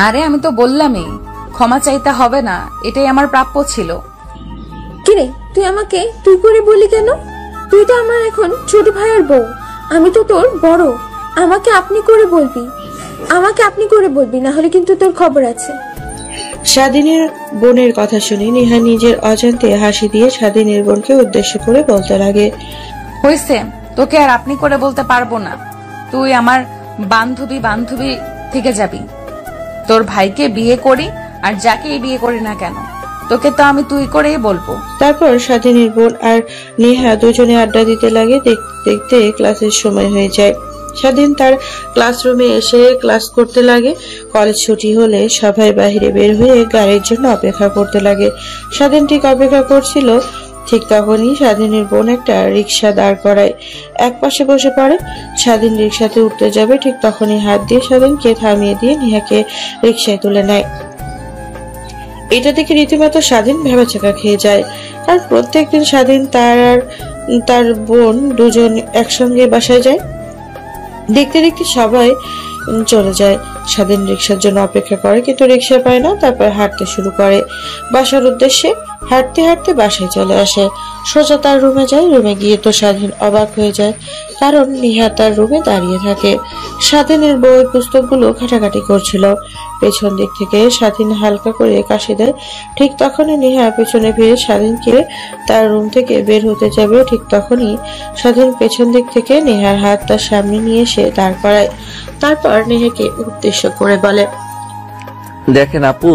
আরে আমি তো বললামই ক্ষমা চাইতে হবে না, এটাই আমার প্রাপ্য ছিল। কিরে, তুই আমাকে তুই করে বলি কেন? তুই তো আমার এখন ছোট ভাইয়ের বউ, আমি তো তোর বড়। আমাকে আপনি করে বলবি, আমাকে আপনি করে বলবি, না হলে কিন্তু তোর খবর আছে। স্বাধীনের বোনের কথা শুনে নেহা নিজের অজান্তে হাসি দিয়ে স্বাধীনের বোনকে উদ্দেশ্য করে বলতে লাগে, হয়েছে, তোকে আর আপনি করে বলতে পারবো না। তুই আমার বান্ধবী থেকে যাবি। তোর ভাইকে বিয়ে করি আর যাকেই বিয়ে করি না কেন, তোকে তো আমি তুই করেই বলবো। তারপর স্বাধীনের বোন আর নেহা দুজনে আড্ডা দিতে লাগে। দেখতে দেখতে ক্লাসের সময় হয়ে যায়। স্বাধীন তার ক্লাসরুমে এসে ক্লাস করতে লাগে। কলেজ ছুটি হলে সবাই বাইরে বের হয়ে গাড়ির জন্য অপেক্ষা করতে লাগে। স্বাধীন ঠিক অপেক্ষা করছিল, ঠিক তখনই স্বাধীনের বোন একটা রিক্সা দাঁড় করায়, এক পাশে বসে পড়ে। স্বাধীন রিক্সাতে উঠতে যাবে, ঠিক তখনই হাত দিয়ে স্বাধীনকে থামিয়ে দিয়ে নেহাকে রিক্সায় তুলে নেয়। এটা দেখে রীতিমতো স্বাধীন ভেবাচাকা খেয়ে যায়, কারণ প্রত্যেকদিন স্বাধীন তার আর তার বোন দুজন একসঙ্গে বাসায় যায়। দেখতে দেখতে সবাই চলে যায়। স্বাধীন রিক্সার জন্য অপেক্ষা করে, কিন্তু রিক্সা পায় না। তারপর হাঁটতে শুরু করে বাসার উদ্দেশ্যে। হাঁটতে হাঁটতে বাসায় চলে আসে, সোজা তার রুমে যায়। রুমে গিয়ে তো স্বাধীন অবাক হয়ে যায়, কারণ নেহা তার রুমে দাঁড়িয়ে থাকে। স্বাধীনের বই পুস্তকগুলো ঘাটাঘাটি করছিল। পেছন দিক থেকে স্বাধীন হালকা করে কাশি দেয়। ঠিক তখনই নেহা পেছনে ফিরে স্বাধীনকে তার রুম থেকে বের হতে যাবে। ঠিক তখনই স্বাধীন পেছন দিক থেকে নেহার হাত তার সামনে নিয়ে এসে দাঁড় করায়। তারপর নেহাকে উদ্দেশ্য করে বলে, দেখেন আপু,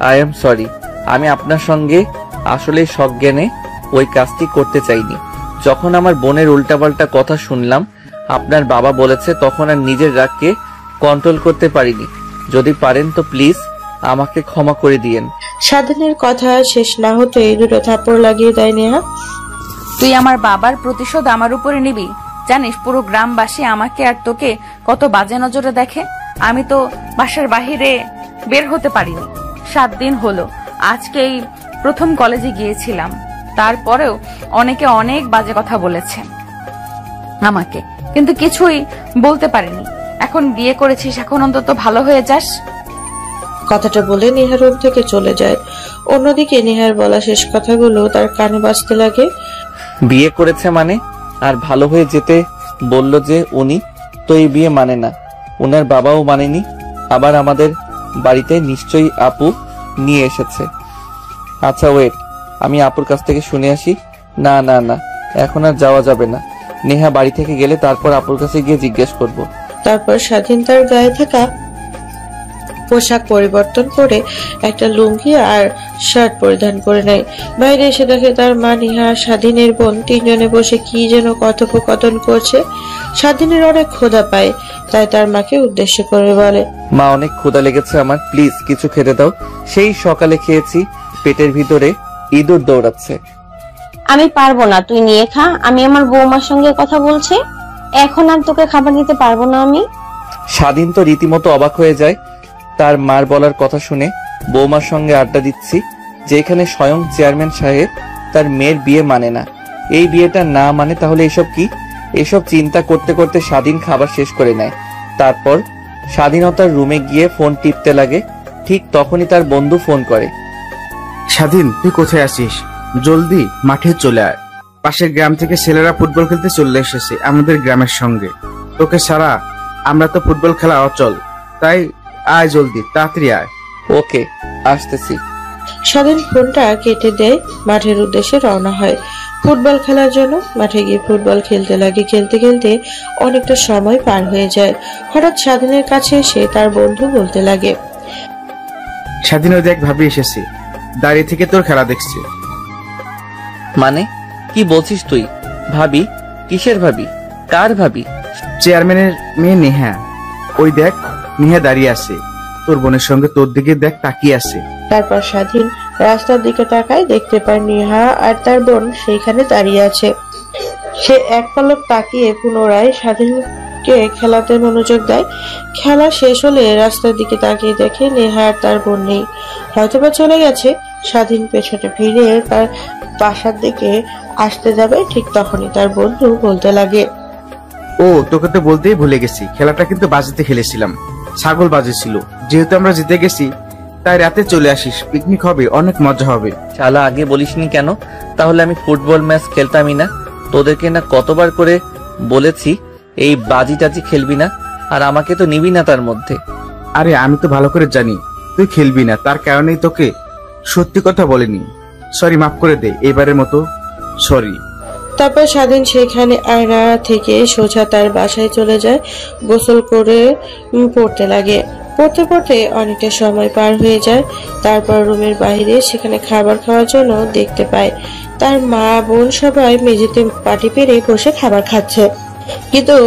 আই এম সরি। আমি আপনার সঙ্গে আসলে সজ্ঞানে ওই কাজটি করতে চাইনি। যখন আমার বোনের উল্টাপাল্টা কথা শুনলাম আপনার বাবা বলেছে, তখন আর নিজের রাগকে কন্ট্রোল করতে পারিনি। যদি পারেন তো প্লিজ আমাকে ক্ষমা করে দিয়েন। স্বাধীনের কথা শেষ না হতে দুটো থাপ্পড় লাগিয়ে দেয় নেহা। তুই আমার বাবার প্রতিশোধ আমার উপরে নিবি? জানিস পুরো গ্রামবাসী আমাকে আর তোকে কত বাজে নজরে দেখে। আমি তো বাসার বাহিরে বের হতে পারিনি। 7 দিন হলো, আজকেই প্রথম কলেজে গিয়েছিলাম। তারপরেও অনেকে অনেক বাজে কথা বলেছে আমাকে, কিন্তু কিছুই বলতে পারিনি। এখন বিয়ে করেছিস, এখন অন্তত ভালো হয়ে যাস। কথাটা বলে নেহা রুম থেকে চলে যায়। অন্যদিকে নেহার বলা শেষ কথাগুলো তার কানে বাজতে লাগে। বিয়ে করেছে মানে? আর ভালো হয়ে যেতে বলল যে উনি তো এই বিয়ে মানে না, উনার বাবাও মানেনি। আবার আমাদের বাড়িতে নিশ্চয়ই আপু নিয়ে এসেছে। আচ্ছা ওয়েট, আমি আপুর কাছ থেকে শুনে আসি। না না না, এখন আর যাওয়া যাবে না। নেহা বাড়ি থেকে গেলে তারপর আপুর কাছে গিয়ে জিজ্ঞেস করব। তারপর স্বাধীন তার গায়ে থাকা পোশাক পরিবর্তন করে একটা লুঙ্গি আর শার্ট পরিধান করে নেয়। বাইরে এসে দেখে তার মা, নেহা, স্বাধীনের বোন তিনজনে বসে কি যেন কথোপকথন করছে। স্বাধীনের অনেক ক্ষুধা পায়, তাই তার মাকে উদ্দেশ্য করে বলে, মা অনেক ক্ষুধা লেগেছে আমার, প্লিজ কিছু খেতে দাও। সেই সকালে খেয়েছি, পেটের ভিতরে ইঁদুর দৌড়াচ্ছে। আমি পারবো না, তুই নিয়ে খা। আমি আমার বৌমার সঙ্গে কথা বলছি, এখন আর তোকে খাবার দিতে পারবো না আমি। স্বাধীন তো রীতিমতো অবাক হয়ে যায় তার মার বলার কথা শুনে। বৌমার সঙ্গে আড্ডা দিচ্ছি, যেখানে স্বয়ং চেয়ারম্যান সাহেব তার মেয়ের বিয়ে মানে না। এই বিয়েটা না মানে তাহলে এসব কি? এসব চিন্তা করতে করতে স্বাধীন খাবার শেষ করে নেয়। তারপর স্বাধীনতার রুমে গিয়ে ফোন টিপতে লাগে। ঠিক তখনই তার বন্ধু ফোন করে। স্বাধীন, তুই কোথায় আছিস? জলদি মাঠে চলে আয়। পাশের গ্রাম থেকে ছেলেরা ফুটবল খেলতে চলে এসেছে আমাদের গ্রামের সঙ্গে। তোকে ছাড়া আমরা তো ফুটবল খেলা অচল, তাই আয় জলদি, তাড়াতাড়ি আয়। ওকে, আসতেছি। স্বাধীন ফোনটা কেটে দেয়, মাঠের উদ্দেশ্যে রওনা হয় ফুটবল খেলার জন্য। মাঠে গিয়ে ফুটবল খেলতে লাগে। খেলতে খেলতে অনেকটা সময় পার হয়ে যায়। হঠাৎ স্বাধীনের কাছে এসে তার বন্ধু বলতে লাগে, স্বাধীন, ওই দেখ ভাবি এসেছে, দাঁড়িয়ে থেকে তোর খেলা দেখছে। মানে কি বলছিস তুই? ভাবি? কিসের ভাবি? কার ভাবি? চেয়ারম্যানের মেয়ে নেহা। ওই দেখ, নেহা দাঁড়িয়ে আছে, তোর বোনের সঙ্গে তোর দিকে দেখ তাকিয়ে আছে। তারপর স্বাধীন রাস্তার দিকে তাকায়, দেখতে পায় নেহা আর তার বোন সেইখানে দাঁড়িয়ে আছে। সে এক পলক তাকিয়ে পুনরায় স্বাধীনকে খেলাতে মনোযোগ দেয়। খেলা শেষ হলে রাস্তার দিকে তাকিয়ে দেখে নেহা আর তার বোন নেই, হয়তোবা চলে গেছে। স্বাধীন পেছনে ফিরে তার বাসার দিকে আসতে যাবে, ঠিক তখনই তার বন্ধু বলতে লাগে, ও তোকে তো বলতেই ভুলে গেছি, খেলাটা কিন্তু বাজিতে খেলেছিলাম, ছাগল বাজি ছিল। যেহেতু আমরা জিতে গেছি তাই রাতে চলে আসিস, পিকনিক হবে, অনেক মজা হবে। শালা আগে বলিসনি কেন? তাহলে আমি ফুটবল ম্যাচ খেলতামই না। তোদেরকে না কতবার করে বলেছি এই বাজি টাজি খেলবি না, আর আমাকে তো নিবি না তার মধ্যে। আরে আমি তো ভালো করে জানি তুই খেলবি না, তার কারণেই তোকে সত্যি কথা বলিনি। সরি, মাফ করে দে, এবারের মতো সরি। তারপর স্বাধীন সেখানে আয়না থেকে সোজা তার বাসায় চলে যায়। গোসল করে পড়তে লাগে। পড়তে পড়তে অনেকটা সময় পার হয়ে যায়। তারপর রুমের বাইরে সেখানে খাবার খাওয়ার জন্য দেখতে পায় তার মা বোন সবাই মেঝেতে পাটি পেরে বসে খাবার খাচ্ছে, কিন্তু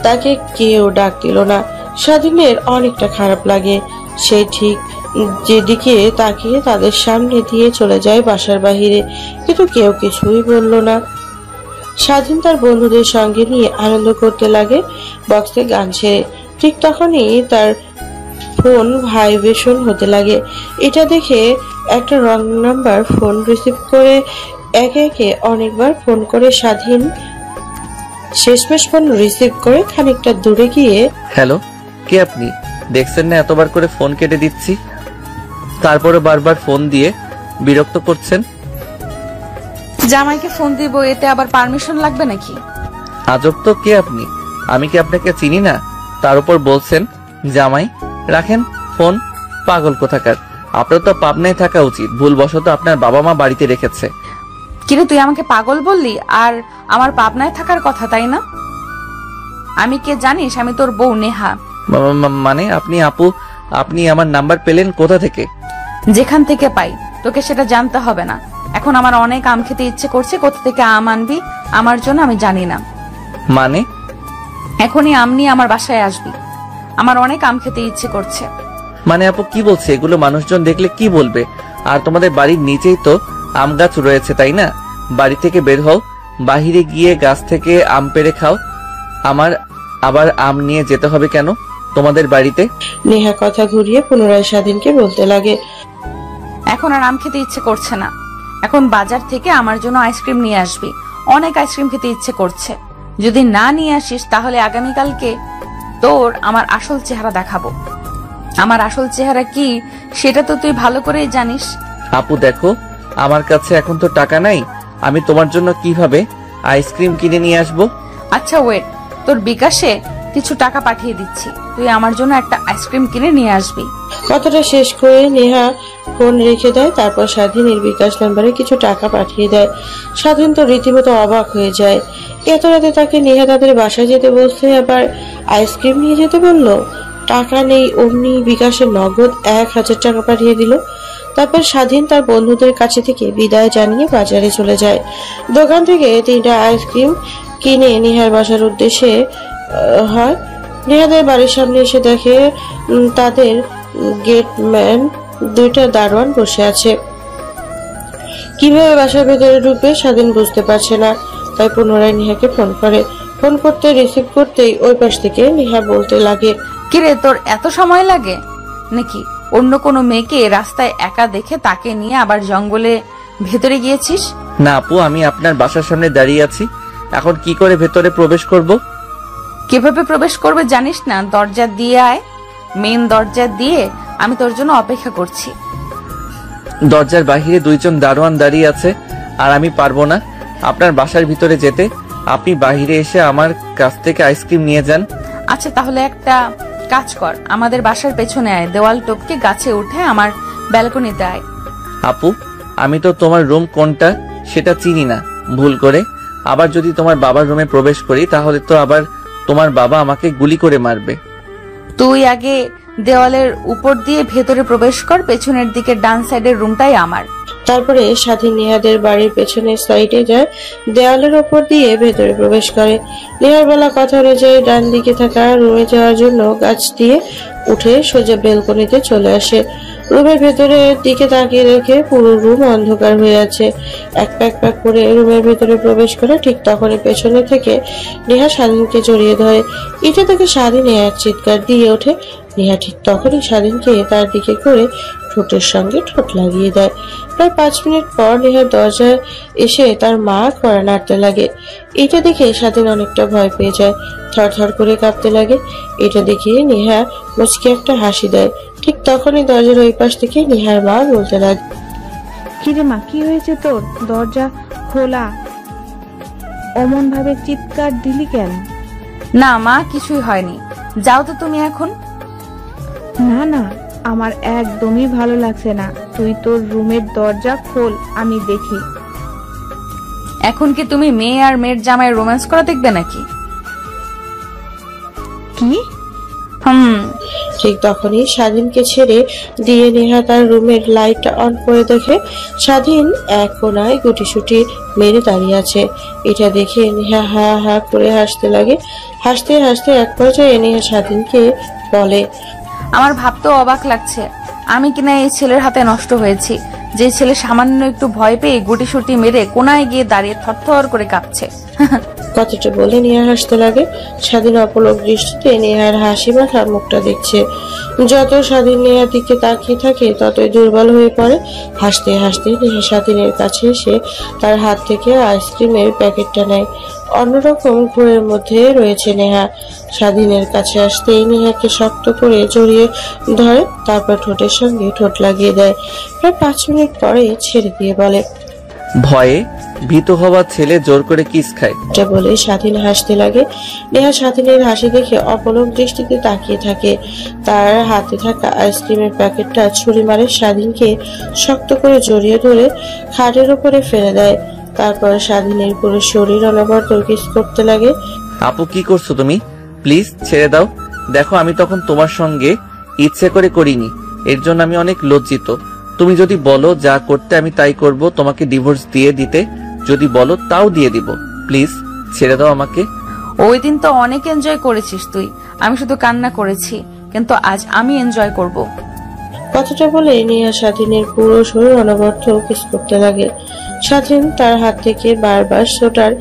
তাকে কেউ ডাক দিল না। স্বাধীনের অনেকটা খারাপ লাগে। সে ঠিক যেদিকে তাকিয়ে তাদের সামনে দিয়ে চলে যায় বাসার বাহিরে, কিন্তু কেউ কিছুই বলল না। স্বাধীন তার বন্ধুদের সঙ্গে নিয়ে আনন্দ করতে লাগে বক্সে গান ছেড়ে। ঠিক তখনই তার ফোন ভাইব্রেশন হতে লাগে। এটা দেখে একটা রং নাম্বার ফোন রিসিভ করে একে একে অনেকবার ফোন করে স্বাধীন শেষমেশ ফোন রিসিভ করে খানিকটা দূরে গিয়ে, হ্যালো, কে আপনি? দেখছেন না এতবার করে ফোন কেটে দিচ্ছি, তারপরে বারবার ফোন দিয়ে বিরক্ত করছেন। জামাইকে ফোন দিব, এতে আবার পারমিশন লাগবে নাকি? আজব তো, কে আপনি? আমি কি আপনাকে চিনি না? তার উপর বলছেন জামাই। রাখেন ফোন, পাগল কোথাকার। আপনার তো পাবনায় থাকা উচিত, ভুলবশত আপনার বাবা মা বাড়িতে রেখেছে। কিরে, তুই আমাকে পাগল বললি আর আমার পাবনায় থাকার কথা, তাই না? আমি কে জানিস? আমি তোর বউ নেহা। মানে আপনি আপু, আপনি আমার নাম্বার পেলেন কোথা থেকে? যেখান থেকে পাই, তোকে সেটা জানতে হবে না। এখন আমার অনেক আম খেতে ইচ্ছে করছে, কোথা থেকে আম আনবি আমার জন্য আমি জানি না। মানে? এখনই আম নিয়ে আমার বাসায় আসবি, আমার অনেক আম খেতে ইচ্ছে করছে। মানে আপু কি বলছে এগুলো? মানুষজন দেখলে কি বলবে? আর তোমাদের বাড়ির নিচেই তো আম গাছ রয়েছে, তাই না? বাড়ি থেকে বের হও, বাহিরে গিয়ে গাছ থেকে আম পেড়ে খাও। আমার আবার আম নিয়ে যেতে হবে কেন তোমাদের বাড়িতে? নেহা কথা ঘুরিয়ে পুনরায় স্বাধীনকে বলতে লাগে, এখন আর আম খেতে ইচ্ছে করছে না। এখন বাজার থেকে আমার জন্য আইসক্রিম নিয়ে আসবি, অনেক আইসক্রিম খেতে ইচ্ছে করছে। যদি না নিয়ে আসিস তাহলে আগামীকালকে তোর আমার আসল চেহারা দেখাবো। আমার আসল চেহারা কি সেটা তো তুই ভালো করেই জানিস। আপু দেখো, আমার কাছে এখন তো টাকা নাই, আমি তোমার জন্য কিভাবে আইসক্রিম কিনে নিয়ে আসবো? আচ্ছা ওয়েট, তোর বিকাশে কিছু টাকা পাঠিয়ে দিচ্ছি, তুই আমার জন্য একটা আইসক্রিম কিনে নিয়ে আসবি। কথাটা শেষ করে নেহা ফোন রেখে দেয়। তারপর স্বাধীনের বিকাশ নাম্বারে কিছু টাকা পাঠিয়ে দেয়। স্বাধীন তো রীতিমতো অবাক হয়ে যায়। এত রাতে তাকে নেহা তাদের বাসায় যেতে বলছে, আবার আইসক্রিম নিয়ে যেতে বললো। টাকা নেই, অমনি বিকাশে নগদ 1000 টাকা পাঠিয়ে দিল। তারপর স্বাধীন তার বন্ধুদের কাছে থেকে বিদায় জানিয়ে বাজারে চলে যায়। দোকান থেকে 3টা আইসক্রিম কিনে নেহার বাসার উদ্দেশ্যে হয়। নেহাদের বাড়ির সামনে এসে দেখে তাদের গেটম্যান 2টা দারোয়ান বসে আছে। কিভাবে বাসার ভেতরে ঢুকবে স্বাধীন বুঝতে পারছে না, তাই পুনরায় নেহাকে ফোন করে। ফোন করতে রিসিভ করতেই ওই পাশ থেকে নেহা বলতে লাগে, কিরে তোর এত সময় লাগে নাকি? অন্য কোনো মেয়েকে রাস্তায় একা দেখে তাকে নিয়ে আবার জঙ্গলে ভেতরে গিয়েছিস? না আপু, আমি আপনার বাসার সামনে দাঁড়িয়ে আছি, এখন কি করে ভেতরে প্রবেশ করব? কিভাবে প্রবেশ করবে জানিস না? দরজা দিয়ে আয়, মেন দরজা দিয়ে। আমি তোর জন্য অপেক্ষা করছি। দরজার বাহিরে 2জন দারোয়ান দাঁড়িয়ে আছে, আর আমি পারবো না আপনার বাসার ভিতরে যেতে। আপনি বাহিরে এসে আমার কাছ থেকে আইসক্রিম নিয়ে যান। আচ্ছা তাহলে একটা কাজ কর, আমাদের বাসার পেছনে আয়, দেওয়াল টপকে গাছে উঠে আমার ব্যালকনিতে আয়। আপু, আমি তো তোমার রুম কোনটা সেটা চিনি না, ভুল করে আবার যদি তোমার বাবার রুমে প্রবেশ করি তাহলে তো আবার তোমার বাবা আমাকে গুলি করে মারবে। তুই আগে দেওয়ালের উপর দিয়ে ভেতরে প্রবেশ কর, পেছনের দিকে ডান সাইডের রুমটাই আমার। তারপরে স্বাধীন নেহাদের বাড়ির পেছনের সাইডে যায়, দেওয়ালের ওপর দিয়ে ভেতরে প্রবেশ করে। নেহার বলা কথা অনুযায়ী ডান দিকে থাকা রুমে যাওয়ার জন্য গাছ দিয়ে উঠে সোজা বেলকনিতে চলে আসে। রুমের ভেতরের দিকে তাকিয়ে রেখে পুরো রুম অন্ধকার হয়ে আছে। এক প্যাক করে রুমের ভেতরে প্রবেশ করে ঠিক তখনই পেছনে থেকে নেহা স্বাধীনকে জড়িয়ে ধরে। এটা থেকে স্বাধীন এক চিৎকার দিয়ে ওঠে। নেহা ঠিক তখনই স্বাধীনকে তার দিকে করে ঠোঁটের সঙ্গে ঠোঁট লাগিয়ে দেয়। প্রায় 5 মিনিট পর নেহার দরজায় এসে তার মা কড়া নাড়তে লাগে। এটা দেখে স্বাধীন অনেকটা ভয় পেয়ে যায়, থরথর করে কাঁপতে লাগে। এটা দেখে নেহা মুচকি একটা হাসি দেয়। ঠিক তখনই দরজার ওই পাশ থেকে নেহার মা বলতে লাগে, কিরে মা, কি হয়েছে তোর? দরজা খোলা, অমন ভাবে চিৎকার দিলি কেন? না মা, কিছুই হয়নি, যাও তো তুমি এখন। না না, আমার একদমই ভালো লাগছে না। তুই তোর রুমের দরজা খোল, আমি দেখি। এখন কি তুমি মেয়ে আর মেয়ের জামাই রোম্যান্স করা দেখবে নাকি? কি? ঠিক তখনই স্বাধীনকে ছেড়ে দিয়ে নেহা তার রুমের লাইটটা অন করে দেখে স্বাধীন এক কোনায় গুটিসুটি মেরে দাঁড়িয়ে আছে। এটা দেখে নেহা হা হা করে হাসতে লাগে। হাসতে হাসতে এক পর্যায়ে নেহা স্বাধীনকে বলে, আমার ভাবতেও অবাক লাগছে আমি কিনা এই ছেলের হাতে নষ্ট হয়েছি, যে ছেলে সামান্য একটু ভয় পেয়ে গুটিসুটি মেরে কোনায় গিয়ে দাঁড়িয়ে থরথর করে কাঁপছে। কথাটা বলে নেহা হাসতে লাগে। স্বাধীন অপলক দৃষ্টিতে নেহার হাসি মাখা মুখটা দেখছে। যত স্বাধীন নেহার দিকে তাকিয়ে থাকে ততই দুর্বল হয়ে পড়ে। হাসতে হাসতে নেহা স্বাধীনের কাছে এসে তার হাত থেকে আইসক্রিমের প্যাকেটটা নেয়। অন্যরকম ঘোরের মধ্যে রয়েছে নেহা। স্বাধীনের কাছে আসতেই নেহাকে শক্ত করে জড়িয়ে ধরে, তারপর ঠোঁটের সঙ্গে ঠোঁট লাগিয়ে দেয়। প্রায় 5 মিনিট পরে ছেড়ে দিয়ে বলে, ভয়ে ভীত হওয়া ছেলে জোর করে কিস খায়। এটা বলে স্বাধীন হাসতে লাগে। নেহা স্বাধীনের হাসি দেখে অপলক দৃষ্টিতে তাকিয়ে থাকে। তার হাতে থাকা আইসক্রিমের প্যাকেটটা ছুরি মারে স্বাধীনকে শক্ত করে জড়িয়ে ধরে খাটের উপরে ফেলে দেয়। তারপর স্বাধীনের পুরো শরীর অনবরত কিস করতে লাগে। আপু কি করছো তুমি? প্লিজ ছেড়ে দাও। দেখো আমি তখন তোমার সঙ্গে ইচ্ছে করে করিনি, এর জন্য আমি অনেক লজ্জিত। তুমি যদি বলো যা করতে আমি তাই করব, তোমাকে ডিভোর্স দিয়ে দিতে যদি বলো তাও দিয়ে দিব। প্লিজ ছেড়ে দাও আমাকে। ওই দিন তো অনেক এনজয় করেছিস তুই, আমি শুধু কান্না করেছি, কিন্তু আজ আমি এনজয় করব। কথাটা বলে নেহা স্বাধীনের পুরো শরীর অনবরত কিস করতে লাগে। স্বাধীন তার হাত থেকে বারবার ছোটার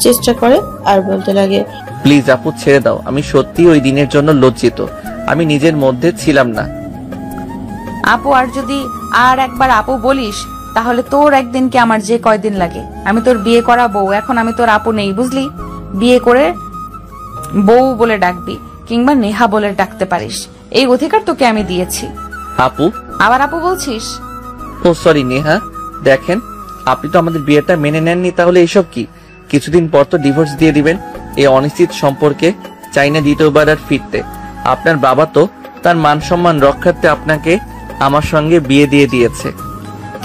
চেষ্টা করে আর বলতে লাগে, প্লিজ আপু ছেড়ে দাও, আমি সত্যি ওই দিনের জন্য লজ্জিত, আমি নিজের মধ্যে ছিলাম না। আপু আর যদি আর একবার আপু বলিস তাহলে তোর একদিনকে আমার যে কয়দিন লাগে। আমি তোর বিয়ে করা বউ, এখন আমি তোর আপু নেই বুঝলি। বিয়ে করে বউ বলে ডাকবি কিংবা নেহা বলে ডাকতে পারিস, এই অধিকার তোকে আমি দিয়েছি। আপু? আবার আপু বলছিস? ও সরি নেহা, দেখেন আপনি তো আমাদের বিয়েটা মেনে নেননি, তাহলে এসব কি? কিছুদিন পর তো ডিভোর্স দিয়ে দিবেন। এই অনিশ্চিত সম্পর্কে চাই না দ্বিতীয়বার আর ফিরতে। আপনার বাবা তো তার মান সম্মান রক্ষার্থে আপনাকে আমার সঙ্গে বিয়ে দিয়ে দিয়েছে।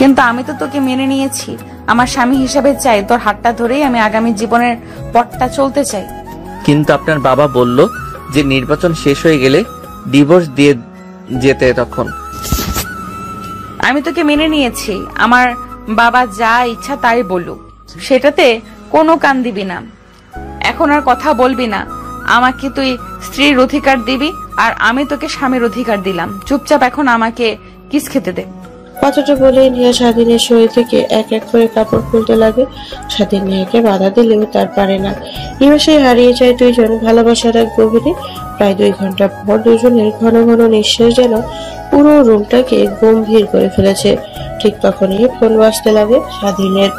কিন্তু আমি তো তোকে মেনে নিয়েছি, আমার স্বামী হিসেবে চাই, তোর হাতটা ধরেই আমি আগামী জীবনের পথটা চলতে চাই। কিন্তু আপনার বাবা বলল যে নির্বাচন শেষ হয়ে গেলে ডিভোর্স দিয়ে যেতে। তখন আমি তোকে মেনে নিয়েছি, আমার বাবা যা ইচ্ছা তাই বলুক, সেটাতে কোনো কান দিবি না। এখন আর কথা বলবি না, আমাকে তুই স্ত্রীর অধিকার দিবি আর আমি তোকে স্বামীর অধিকার দিলাম। চুপচাপ এখন আমাকে কিস খেতে দে। কথাটা বলে নেহা স্বাধীনের শরীর থেকে এক এক করে কাপড় খুলতে লাগে। স্বাধীন নেহাকে বাধা দিলেও তার পারে না। নিমেষে হারিয়ে যায় দুইজন ভালোবাসার এক গভীরে। প্রায় 2 ঘন্টা পর দুজনের ঘন ঘন নিঃশ্বাস যেন পুরো রুমটাকে গম্ভীর করে ফেলেছে। ঠিক তখনই ফোন বাজতে লাগে স্বাধীনের।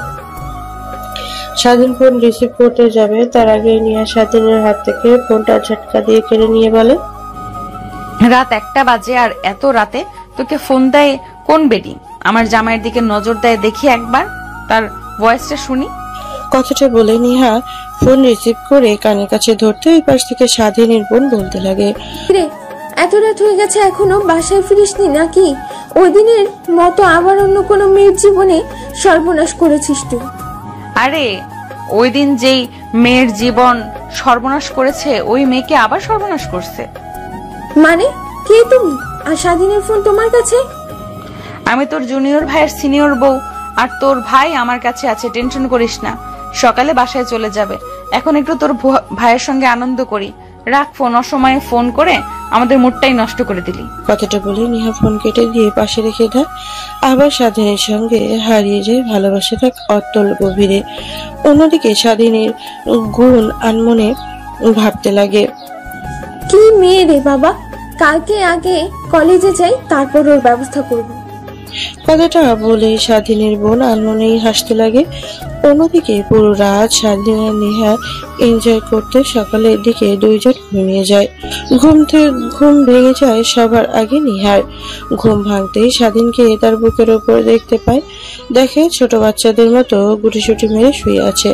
স্বাধীন ফোন রিসিভ করতে যাবে, তার আগে নেহা স্বাধীনের হাত থেকে ফোনটা ঝটকা দিয়ে কেড়ে নিয়ে বলে, রাত 1টা বাজে আর এত রাতে তোকে ফোন দেয় কোন বেডি? আমার জামাইয়ের দিকে নজর দেয় দেখি একবার, তার ভয়েসটা শুনি। কথাটা বলে নেহা ফোন রিসিভ করে কানের কাছে ধরতে ওই পাশ থেকে স্বাধীনের বোন বলতে লাগে, রে এত রাত হয়ে গেছে এখনো বাসায় ফিরিসনি নাকি? ওই দিনের মতো আবার অন্য কোনো মেয়ের জীবনে সর্বনাশ করেছিস তুই? আরে ওই দিন যেই মেয়ের জীবন সর্বনাশ করেছে ওই মেয়েকে আবার সর্বনাশ করছে। মানে কে তুমি? আর স্বাধীনের ফোন তোমার কাছে? আমি তোর জুনিয়র ভাইয়ের সিনিয়র বউ, আর তোর ভাই আমার কাছে আছে, টেনশন করিস না। সকালে বাসায় চলে যাবে, এখন একটু তোর ভাইয়ের সঙ্গে আনন্দ করি। রাখ ফোন, অসময়ে ফোন করে আমাদের মুডটাই নষ্ট করে দিলি। কথাটা বলে নেহা ফোন কেটে দিয়ে পাশে রেখে দেয়। আবার স্বাধীনের সঙ্গে হারিয়ে যায় ভালোবাসাটা অতল গভীরে। অন্যদিকে স্বাধীনের গুণ আনমনে ভাবতে লাগে, কি মেয়ে রে বাবা, কালকে আগে কলেজে যাই তারপর ওর ব্যবস্থা করব। কথাটা বলে স্বাধীনের বোন আনমনেই হাসতে লাগে। অন্যদিকে পুরো রাত স্বাধীন আর নেহা এনজয় করতে সকালের দিকে দুইজন ঘুমিয়ে যায়। ঘুম ভেঙে যায় সবার আগে নেহার। ঘুম ভাঙতেই স্বাধীনকে তার বুকের ওপর দেখতে পায়। দেখে ছোট বাচ্চাদের মতো গুটিসুটি মেরে শুয়ে আছে।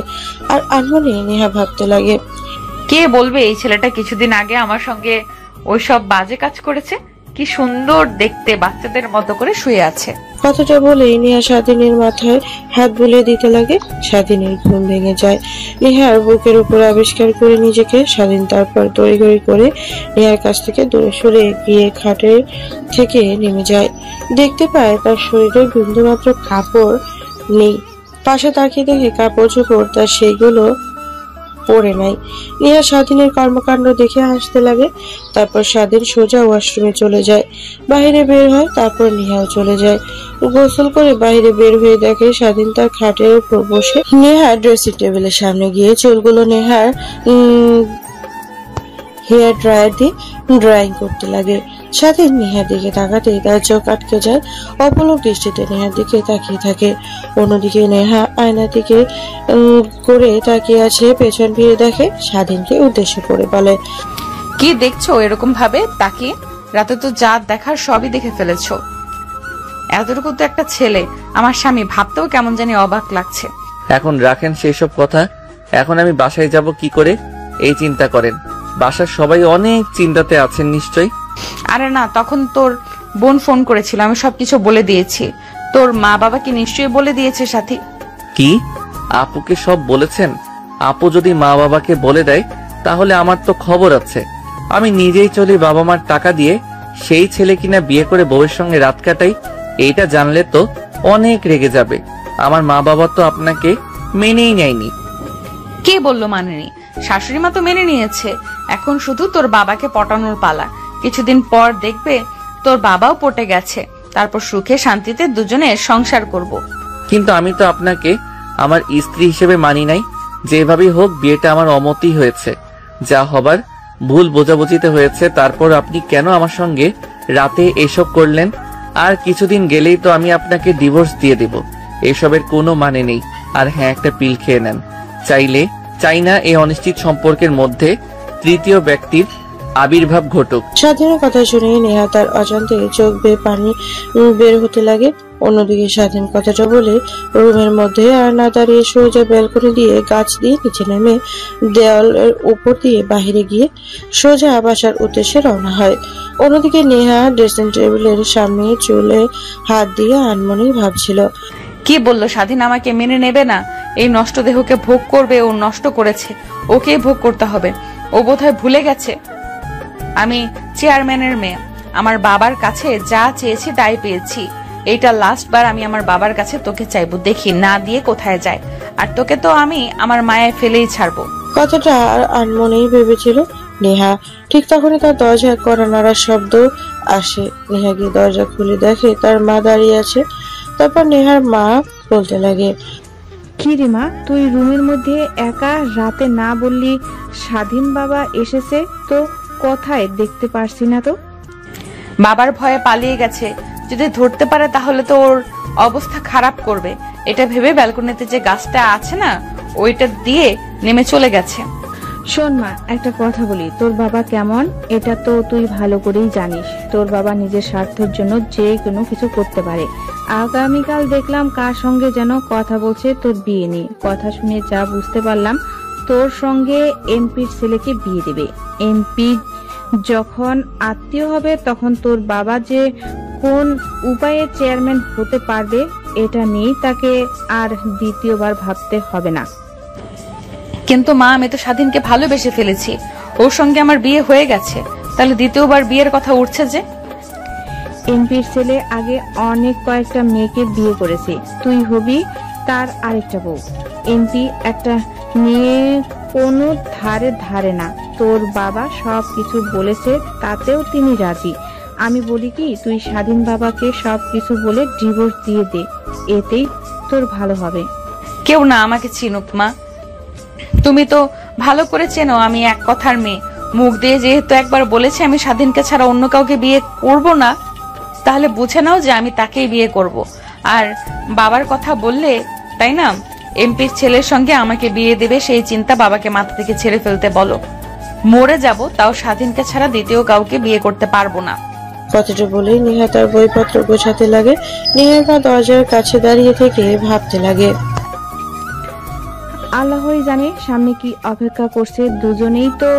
আর আনমনে নেহা ভাবতে লাগে, কে বলবে এই ছেলেটা কিছুদিন আগে আমার সঙ্গে ওইসব বাজে কাজ করেছে? কি সুন্দর দেখতে, বাচ্চাদের মতো করে শুয়ে আছে। কথাটা বলে নেহা স্বাধীনের মাথায় হাত বুলিয়ে দিতে লাগে। স্বাধীনের ঘুম ভেঙে যায়। নেহার বুকের উপর আবিষ্কার করে নিজেকে স্বাধীন তারপর তড়িঘড়ি করে নেহার কাছ থেকে দূরে সরে গিয়ে খাটের থেকে নেমে যায়। দেখতে পায় তার শরীরে বিন্দুমাত্র কাপড় নেই। পাশে তাকিয়ে দেখে কাপড় চোপড় তার সেইগুলো পড়ে নাই। নেহা স্বাধীনের কর্মকাণ্ড দেখে হাসতে লাগে। তারপর স্বাধীন সোজা ওয়াশরুমে চলে যায়, বাইরে বের হয়। তারপর নেহাও চলে যায়। গোসল করে বাইরে বের হয়ে দেখে স্বাধীন তার খাটের উপর বসে নেহা ড্রেসিং টেবিলের সামনে গিয়ে চুলগুলো নেহার হেয়ার ড্রায়ার দিয়ে ড্রাইং করতে লাগে। স্বাধীন নেহার দিকে তাকাতেই তার চোখ আটকে যায়। অপলক দৃষ্টিতে নেহার দিকে তাকিয়ে থাকে। অন্যদিকে নেহা আয়না দিকে করে তাকিয়ে আছে। পেছন ফিরে দেখে স্বাধীনকে উদ্দেশ্য করে বলে, কি দেখছো এরকম ভাবে তাকিয়ে? রাতে তো যা দেখার সবই দেখে ফেলেছো। এতটুকু তো একটা ছেলে, আমার স্বামী, ভাবতেও কেমন জানি অবাক লাগছে। এখন রাখেন সেই সব কথা। এখন আমি বাসায় যাব কি করে এই চিন্তা করেন? বাসার সবাই অনেক চিন্তাতে আছেন নিশ্চয়ই। আরে না, তখন তোর বোন ফোন করেছিল, আমি সবকিছু বলে দিয়েছি। তোর মা বাবাকে নিশ্চয়ই বলে দিয়েছে সাথী। কি আপুকে সব বলেছেন? আপু যদি মা বাবাকে বলে দেয় তাহলে আমার তো খবর আছে। আমি নিজেই চলি বাবা মার টাকা দিয়ে, সেই ছেলে কিনা বিয়ে করে বউয়ের সঙ্গে রাত কাটাই। এইটা জানলে তো অনেক রেগে যাবে। আমার মা বাবা তো আপনাকে মেনেই নেয়নি। কে বললো মানেনি? শাশুড়ি মা তো মেনে নিয়েছে। এখন শুধু তোর বাবাকে পটানোর পালা। কিছুদিন পর দেখবে তোর বাবাও পটে গেছে। তারপর সুখে শান্তিতে দুজনে সংসার করব। কিন্তু আমি তো আপনাকে আমার স্ত্রী হিসেবে মানি নাই। যেভাবেই হোক বিয়েটা আমার অমতই হয়েছে। যা হবার ভুল বোঝাবুঝিতে হয়েছে। তারপর আপনি কেন আমার সঙ্গে রাতে এসব করলেন? আর কিছুদিন গেলেই তো আমি আপনাকে ডিভোর্স দিয়ে দেব। এসবের কোনো মানে নেই। আর হ্যাঁ, একটা পিল খেয়ে নেন। চাই না এই অনিশ্চিত সম্পর্কের মধ্যে তৃতীয় ব্যক্তির আবির্ভাব ঘটুক। স্বাধীনের কথা শুনে নেহা তার অজান্তে চোখ বেয়ে পানি বের হতে লাগে। অন্যদিকে স্বাধীন কথাটা বলে রুমের মধ্যে আর না দাঁড়িয়ে সোজা ব্যালকনি দিয়ে গাছ দিয়ে নিচে নেমে দেওয়ালের উপর দিয়ে বাহিরে গিয়ে সোজা বাসার উদ্দেশ্যে রওনা হয়। অন্যদিকে নেহা ড্রেসিং টেবিলের সামনে চুলে হাত দিয়ে আনমনেই ভাবছিল, কি বললো স্বাধীন আমাকে মেনে নেবে না? এই নষ্ট দেহকে ভোগ করবে। ও নষ্ট করেছে, ওকে ভোগ করতে হবে। ও বোধহয় ভুলে গেছে আমি চেয়ারম্যানের মেয়ে। আমার বাবার কাছে যা চেয়েছি তাই পেয়েছি। এইটা লাস্ট বার আমি আমার বাবার কাছে তোকে চাইবো, দেখি না দিয়ে কোথায় যায়। আর তোকে তো আমি আমার মায়ে ফেলেই ছাড়বো। কথাটা আর আনমনেই ভেবেছিল নেহা। ঠিক তখনই তার দরজায় কড়া নাড়ার শব্দ আসে। নেহা গিয়ে দরজা খুলে দেখে তার মা দাঁড়িয়ে আছে। তারপর নেহার মা বলতে লাগে, কি রে মা, তুই রুমের মধ্যে একা? রাতে না বললি স্বাধীন বাবা এসেছে, তো কোথায় দেখতে পারছি না তো? বাবার ভয়ে পালিয়ে গেছে। যদি ধরতে পারে তাহলে তো ওর অবস্থা খারাপ করবে। এটা ভেবে ব্যালকনিতে যে গাছটা আছে না, ওইটা দিয়ে নেমে চলে গেছে। শোন মা, একটা কথা বলি, তোর বাবা কেমন এটা তো তুই ভালো করেই জানিস। তোর বাবা নিজের স্বার্থের জন্য যে কোনো কিছু করতে পারে। আগামীকাল দেখলাম কার সঙ্গে যেন কথা বলছে তোর বিয়ে নিয়ে। কথা শুনে যা বুঝতে পারলাম, তোর সঙ্গে এমপির ছেলেকে বিয়ে দেবে। এমপি যখন আত্মীয় হবে তখন তোর বাবা যে কোন উপায়ে চেয়ারম্যান হতে পারবে এটা নিয়েই তাকে আর দ্বিতীয়বার ভাবতে হবে না। কিন্তু মা, আমি তো স্বাধীনকে ভালোবেসে ফেলেছি। ওর সঙ্গে আমার বিয়ে হয়ে গেছে। তাহলে দ্বিতীয়বার বিয়ের কথা উঠছে যে? এমপির ছেলে আগে অনেক কয়েকটা মেয়েকে বিয়ে করেছে, তুই হবি তার আরেকটা বউ। এমপি একটা মেয়ে কোনো ধারে না। তোর বাবা সব কিছু বলেছে, তাতেও তিনি রাজি। আমি বলি কি, তুই স্বাধীন বাবাকে সব কিছু বলে ডিভোর্স দিয়ে দে, এতেই তোর ভালো হবে। কেউ না আমাকে চিনুক মা, তুমি তো ভালো করে চেনো আমি এক কথার মেয়ে। মুখ দিয়ে যেহেতু একবার বলেছি আমি স্বাধীনকে ছাড়া অন্য কাউকে বিয়ে করব না, তাহলে বুঝে নাও যে আমি তাকেই বিয়ে করব। আর বাবার কথা বললে, তাই না, এমপির ছেলের সঙ্গে আমাকে বিয়ে দেবে সেই চিন্তা বাবাকে মাথা থেকে ছেড়ে ফেলতে বলো। মরে যাব তাও স্বাধীনকে ছাড়া দ্বিতীয় কাউকে বিয়ে করতে পারবো না। কথাটা বলেই নেহা তার বইপত্র গোছাতে লাগে। নেহার মা দরজার কাছে দাঁড়িয়ে থেকে ভাবতে লাগে, আল্লাহই জানে সামনে কি অপেক্ষা করছে। দুজনেই তো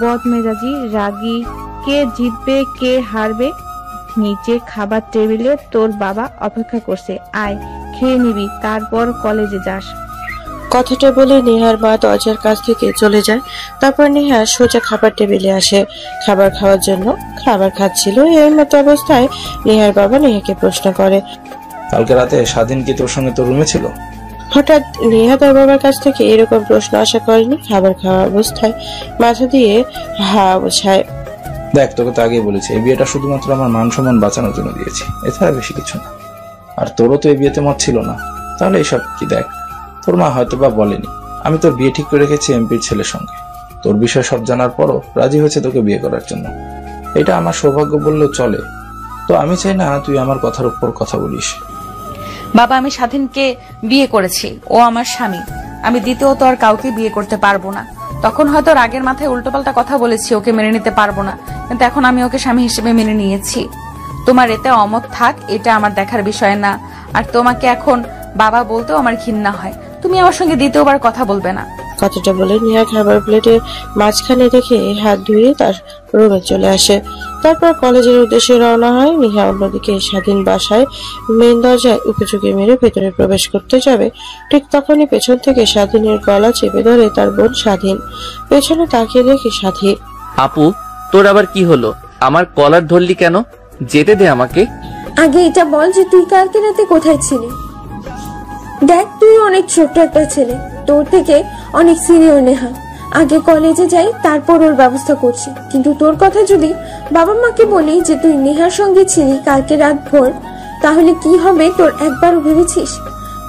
বদমেজাজি, রাগী। কে জিতবে কে হারবে? নিচে খাবার টেবিলে তোর বাবা অপেক্ষা করছে, আয় খেয়ে নিবি, তারপর কলেজে যাস। কথাটা বলে নেহার মা দরজার কাছ থেকে চলে যায়। তারপর নেহা সোজা খাবার টেবিলে আসে খাবার খাওয়ার জন্য। খাবার খাচ্ছিল, এই মতো অবস্থায় নেহার বাবা নেহাকে প্রশ্ন করে, কালকে রাতে স্বাধীন কি তোর সঙ্গে তোর রুমে ছিল? হঠাৎ নেহা তার বাবার কাছ থেকে এরকম প্রশ্ন আশা করেনি। খাবার খাওয়া অবস্থায় মাথা দিয়ে হা বোঝায়। দেখ, তোকে তো আগেই বলেছি, এই বিয়েটা শুধুমাত্র আমার মান সম্মান বাঁচানোর জন্য দিয়েছি, এছাড়া বেশি কিছু না। আর তোরও তো এই বিয়েতে মত ছিল না, তাহলে এসব কি? দেখ, তোর মা হয়তো বা বলেনি, আমি তোর বিয়ে ঠিক করে রেখেছি এমপির ছেলের সঙ্গে। তোর বিষয় সব জানার পরও রাজি হয়েছে তোকে বিয়ে করার জন্য। এটা আমার সৌভাগ্য বললেও চলে। তো আমি চাই না তুই আমার কথার উপর কথা বলিস। বাবা, আমি স্বাধীনকে বিয়ে করেছি, ও আমার স্বামী। আমি দ্বিতীয়ত আর কাউকে বিয়ে করতে পারবো না। তখন হয়তো রাগের মাথায় উল্টোপাল্টা কথা বলেছি, ওকে মেনে নিতে পারবো না, কিন্তু এখন আমি ওকে স্বামী হিসেবে মেনে নিয়েছি। তোমার এতে অমত থাক, এটা আমার দেখার বিষয় না। আর তোমাকে এখন বাবা বলতেও আমার ঘৃণা হয়। তুমি আমার সঙ্গে দ্বিতীয়বার কথা বলবে না। কথাটা বলে নেহা খাবার প্লেটে মাঝখানে রেখে হাত ধুয়ে তার রুমে চলে আসে। তারপর কলেজের উদ্দেশ্যে রওনা হয়। নেহা অন্যদিকে স্বাধীন বাসায় মেন দরজায় উঁকিঝুঁকি মেরে ভেতরে প্রবেশ করতে যাবে, ঠিক তখনই পেছন থেকে স্বাধীনের গলা চেপে ধরে তার বোন স্বাধীন। পেছনে তাকিয়ে দেখে স্বাধীন। আপু, তোর আবার কি হলো? আমার কলার ধরলি কেন? যেতে দে আমাকে। আগে এটা বল যে তুই কালকে রাতে কোথায় ছিলি? দেখ, তুই অনেক ছোট্ট একটা ছেলে, তোর থেকে অনেক সিনিয়র নেহা। আগে কলেজে যাই, তারপর ওর ব্যবস্থা করছি। কিন্তু তোর কথা যদি বাবা মাকে বলি যে তুই নেহার সঙ্গে ছিলি কালকে রাত ভোর, তাহলে কি হবে তোর একবারও ভেবেছিস?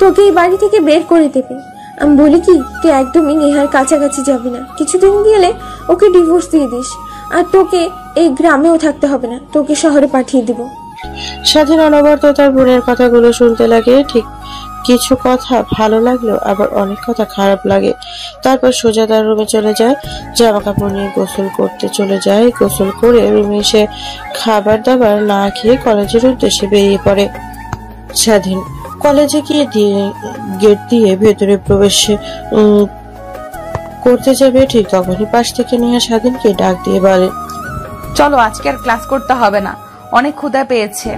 তোকে এই বাড়ি থেকে বের করে দেবে। আমি বলি কি, তুই একদমই নেহার কাছাকাছি যাবি না। কিছুদিন গেলে ওকে ডিভোর্স দিয়ে দিস, আর তোকে এই গ্রামেও থাকতে হবে না, তোকে শহরে পাঠিয়ে দিব। স্বাধীন অনবরত তার বোনের কথাগুলো শুনতে লাগে। ঠিক কিছু কথা ভালো লাগলো, আবার অনেক কথা খারাপ লাগে। তারপর সোজা তার রুমে চলে যায়, জামা কাপড় নিয়ে গোসল করতে চলে যায়। গোসল করে রুমে এসে খাবার দাবার না খেয়ে কলেজের উদ্দেশ্যে বেরিয়ে পড়ে। স্বাধীন কলেজে গিয়ে গেট দিয়ে ভেতরে প্রবেশ করতে যাবে, ঠিক তখনই পাশ থেকে নেহা স্বাধীনকে ডাক দিয়ে বলে, চলো, আজকে আর ক্লাস করতে হবে না, অনেক ক্ষুধা পেয়েছে।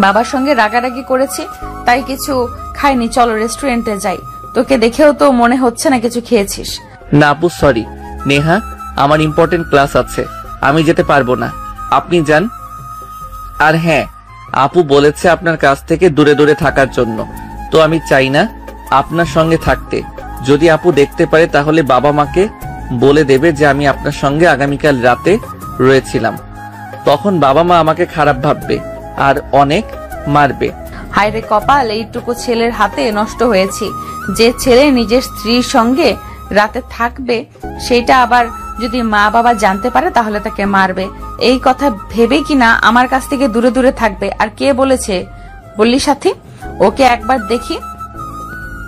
বাবার সঙ্গে রাগারাগি করেছি, তাই কিছু খাইনি। চলো রেস্টুরেন্টে যাই। তোকে দেখেও তো মনে হচ্ছে না কিছু খেয়েছিস। না আপু, সরি। নেহা, আমার ইম্পর্টেন্ট ক্লাস আছে, আমি যেতে পারবো না, আপনি যান। আর হ্যাঁ, আপু বলেছে আপনার কাছ থেকে দূরে দূরে থাকার জন্য, তো আমি চাই না আপনার সঙ্গে থাকতে। যদি আপু দেখতে পারে তাহলে বাবা মাকে বলে দেবে যে আমি আপনার সঙ্গে আগামীকাল রাতে রয়েছিলাম। তখন বাবা মা আমাকে খারাপ ভাববে আর অনেক মারবে। হায় রে কপাল, এইটুকু ছেলের হাতে নষ্ট হয়েছি। যে ছেলে নিজের স্ত্রীর সঙ্গে রাতে থাকবে, সেটা আবার যদি মা বাবা জানতে পারে তাহলে তাকে মারবে। এই কথা ভেবে কিনা আমার কাছ থেকে দূরে দূরে থাকবে। আর কে বলেছে বললি সাথী? ওকে একবার দেখি,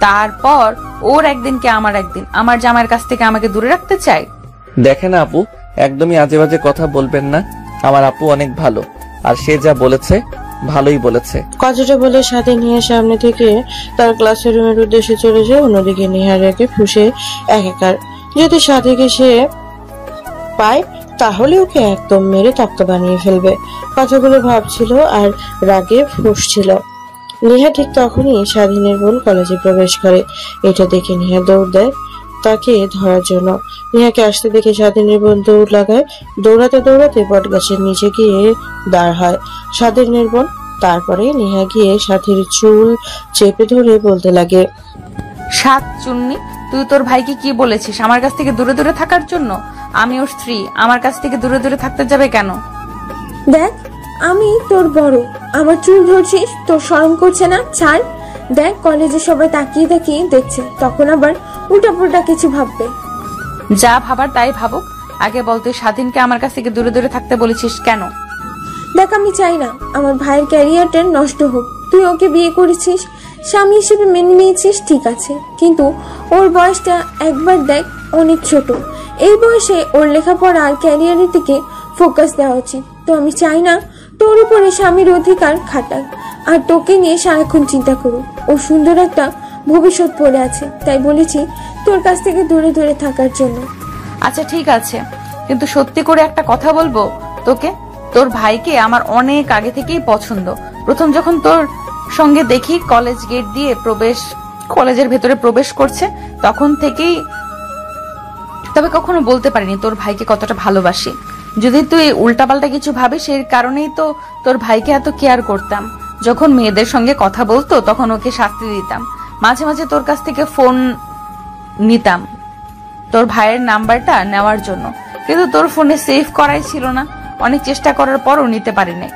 তারপর ওর একদিন কে আমার একদিন। আমার জামাইয়ের কাছ থেকে আমাকে দূরে রাখতে চাই? দেখেন আপু, একদমই আজে বাজে কথা বলবেন না। আমার আপু অনেক ভালো, আর সে যা বলেছে ভালোই বলেছে। কথাটা বলে সাথে নিয়ে সামনে থেকে তার ক্লাসের রুমের উদ্দেশ্যে চলে যায়। অন্যদিকে নেহারাকে ফুসে একাকার। যদি সাথীকে সে পায় তাহলে ওকে একদম মেরে তক্তা বানিয়ে ফেলবে। কথাগুলো ভাবছিল আর রাগে ফুসছিল। নেহা ঠিক তখনই স্বাধীনের বোন কলেজে প্রবেশ করে। এটা দেখে নেহা দৌড় দেয় তাকে ধরার জন্য। নেহাকে আসতে দেখে স্বাধীনের বোন দৌড় লাগায়। দৌড়াতে দৌড়াতে বট গাছের নিচে গিয়ে দাঁড় হয় স্বাধীনের বোন। তারপরে নেহা গিয়ে সাথীর চুল চেপে ধরে বলতে লাগে, সাত চুন্নি, তুই তোর ভাইকে কি বলেছিস আমার কাছ থেকে দূরে দূরে থাকার জন্য? আমি ওর স্ত্রী, আমার কাছ থেকে দূরে দূরে থাকতে যাবে কেন? দেখ, আমি তোর বড়, আমার চুল ধরছিস? তোর শরম করছে না? ছাড়। দেখ, কলেজে সবাই তাকিয়ে তাকিয়ে দেখছে, তখন আবার উল্টাপুল্টা কিছু ভাববে। যা ভাবার তাই ভাবুক। আগে বল, তুই স্বাধীনকে আমার কাছ থেকে দূরে দূরে থাকতে বলেছিস কেন? দেখ, আমি চাই না আমার ভাইয়ের ক্যারিয়ারটা নষ্ট হোক। তুই ওকে বিয়ে করেছিস, স্বামী হিসেবে মেনে নিয়েছিস, ঠিক আছে, কিন্তু ওর বয়সটা একবার দেখ, অনেক ছোট। এই বয়সে ওর লেখাপড়া আর ক্যারিয়ারের দিকে ফোকাস দেওয়া উচিত। তো আমি চাই না তোর উপরে স্বামীর অধিকার খাটাক আর তোকে নিয়ে সারাক্ষণ চিন্তা করুক। ও সুন্দর একটা ভবিষ্যৎ পড়ে আছে, তাই বলেছি তোর কাছ থেকে দূরে দূরে থাকার জন্য। আচ্ছা ঠিক আছে, কিন্তু সত্যি করে একটা কথা বলবো তোকে, তোর ভাইকে আমার অনেক আগে থেকেই পছন্দ। প্রথম যখন তোর সঙ্গে দেখি কলেজ গেট দিয়ে কলেজের ভেতরে প্রবেশ করছে, তখন থেকেই, তবে কখনো বলতে পারিনি তোর ভাইকে কতটা ভালোবাসি। যদি তুই উল্টাপাল্টা কিছু ভাবিস, সেই কারণেই তো তোর ভাইকে এত কেয়ার করতাম। যখন মেয়েদের সঙ্গে কথা বলতো তখন ওকে শাস্তি দিতাম, মাঝে মাঝে তোর কাছ থেকে ফোন নিতাম তোর ভাইয়ের নাম্বারটা নেওয়ার জন্য, কিন্তু তোর ফোনে সেভ করাই ছিল না। অনেক চেষ্টা করার পরও নিতে পারি নাই।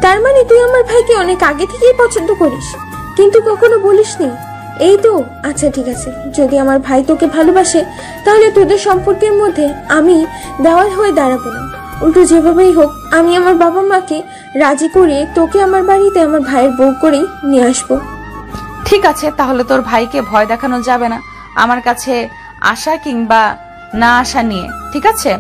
তার মানে তুই আমার ভাইকে অনেক আগে থেকেই পছন্দ করিস, কিন্তু কখনো বলিসনি। এই তো, আচ্ছা ঠিক আছে, যদি আমার ভাই তোকে ভালোবাসে তাহলে তোদের সম্পর্কের মধ্যে আমি দেওয়াল হয়ে দাঁড়াবো না। উল্টো যেভাবেই হোক আমি আমার বাবা মাকে রাজি করিয়ে তোকে আমার বাড়িতে আমার ভাইয়ের বউ করেই নিয়ে আসবো। ঠিক আছে, তাহলে তোর ভাইকে ভয় দেখানো যাবে না আমার কাছে আসা কিংবা না আসা নিয়ে, ঠিক আছে?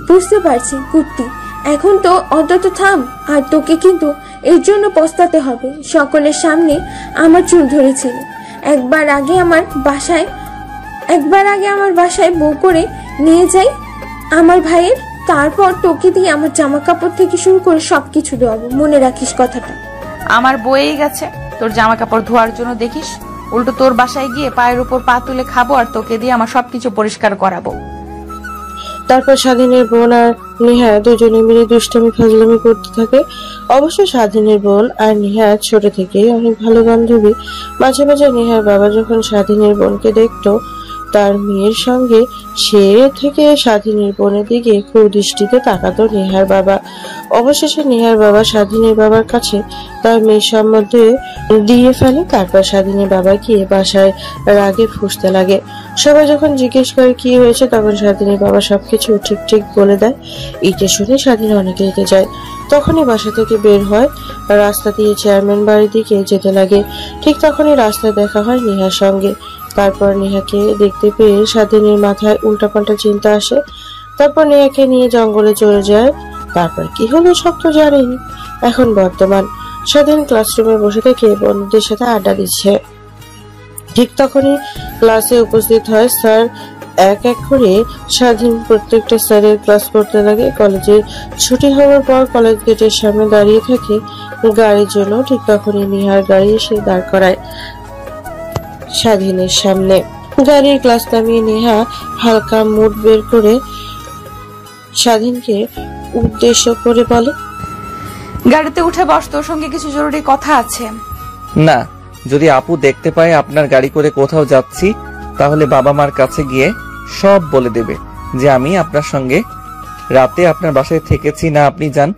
বুঝতে পারছি কুত্তি, এখন তো অন্তত থাম। আর তোকে কিন্তু এর জন্য পস্তাতে হবে। সকলের সামনে আমার চুল ধরেছিল। একবার আগে আমার বাসায় বউ করে নিয়ে যাই আমার ভাইয়ের, তারপর তোকে দিয়ে আমার জামা কাপড় থেকে শুরু করে সবকিছু দেওয়াবো। মনে রাখিস কথাটা। আমার বয়েই গেছে তোর জামা কাপড় ধোয়ার জন্য, দেখিস উল্টো তোর বাসায় গিয়ে পায়ের উপর পা তুলে খাবো আর তোকে দিয়ে আমার সবকিছু পরিষ্কার করাবো। তারপর স্বাধীনের বোন আর নেহা দুজনে মিলে দুষ্টামি ফাজলামি করতে থাকে। অবশ্য স্বাধীনের বোন আর নেহা ছোট থেকে অনেক ভালো বান্ধবী। মাঝে মাঝে নেহার বাবা যখন স্বাধীনের বোনকে দেখতো তার মেয়ের সঙ্গে, সে থেকে স্বাধীনের বোনের দিকে কুদৃষ্টিতে তাকাতো নেহার বাবা। অবশেষে নেহার বাবা স্বাধীনের বাবার কাছে তার মেয়ের সম্বন্ধে দিয়ে ফেলে। তারপর স্বাধীনের বাবা গিয়ে বাসায় রাগে ফুঁসতে লাগে। সবাই যখন জিজ্ঞেস করে কি হয়েছে তখন স্বাধীনের বাবা সবকিছু ঠিক ঠিক বলে দেয়। এটা শুনে স্বাধীন অনেক রেগে যায়। তখনই বাসা থেকে বের হয়, রাস্তা দিয়ে চেয়ারম্যান বাড়ির দিকে যেতে লাগে। ঠিক তখনই রাস্তায় দেখা হয় নেহার সঙ্গে। তারপর নেহাকে দেখতে পেয়ে স্বাধীনের মাথায় উল্টাপাল্টা চিন্তা আসে। তারপর নেহাকে নিয়ে জঙ্গলে চলে যায়। তারপর কি হলো সব তো জানেনি। এখন বর্তমান স্বাধীন ক্লাসরুমে বসে থেকে বন্ধুদের সাথে আড্ডা দিচ্ছে। ঠিক তখনই ক্লাসে উপস্থিত হয় স্যার। এক এক করে স্বাধীন প্রত্যেকটা স্যারের ক্লাস করতে লাগে। কলেজের ছুটি হওয়ার পর কলেজ গেটের সামনে দাঁড়িয়ে থাকে গাড়ির জন্য। ঠিক তখনই নেহার গাড়ি এসে দাঁড় করায় স্বাধীনের সামনে। গাড়ির ক্লাস নামিয়ে নেহা হালকা মুড বের করে স্বাধীনকে উদ্দেশ্য করে বলে, গাড়িতে উঠে বস, তোর সঙ্গে কিছু জরুরি কথা আছে। না, যদি আপু দেখতে পায় আপনার গাড়ি করে কোথাও যাচ্ছি তাহলে বাবা মার কাছে গিয়ে সব বলে দেবে যে আমি আপনার সঙ্গে রাতে আপনার বাসায় থেকেছি না। আপনি যান,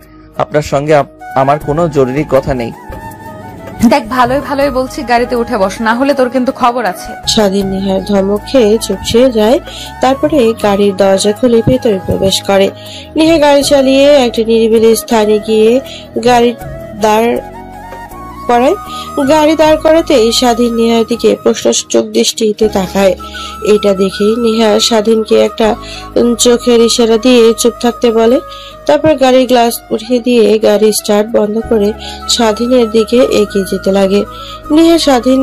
আপনার সঙ্গে আমার কোনো জরুরি কথা নেই। দেখ, ভালোই ভালোই বলছি, গাড়িতে উঠে বস, না হলে তোর কিন্তু খবর আছে। স্বাধীন নেহার ধমক খেয়ে চুপসে যায়। তারপরে গাড়ির দরজা খুলে ভেতরে প্রবেশ করে। নেহা গাড়ি চালিয়ে একটা নিরিবিলি স্থানে গিয়ে গাড়ি দাঁড় করাতেই স্বাধীন নেহার দিকে প্রশ্নসূচক দৃষ্টিতে তাকায়। এটা দেখেই নেহা স্বাধীনকে একটা চোখের ইশারা দিয়ে চুপ থাকতে বলে। তারপর গাড়ির গ্লাস উঠিয়ে দিয়ে গাড়ি স্টার্ট বন্ধ করে স্বাধীনের দিকে এগিয়ে যেতে লাগে। নেহা স্বাধীন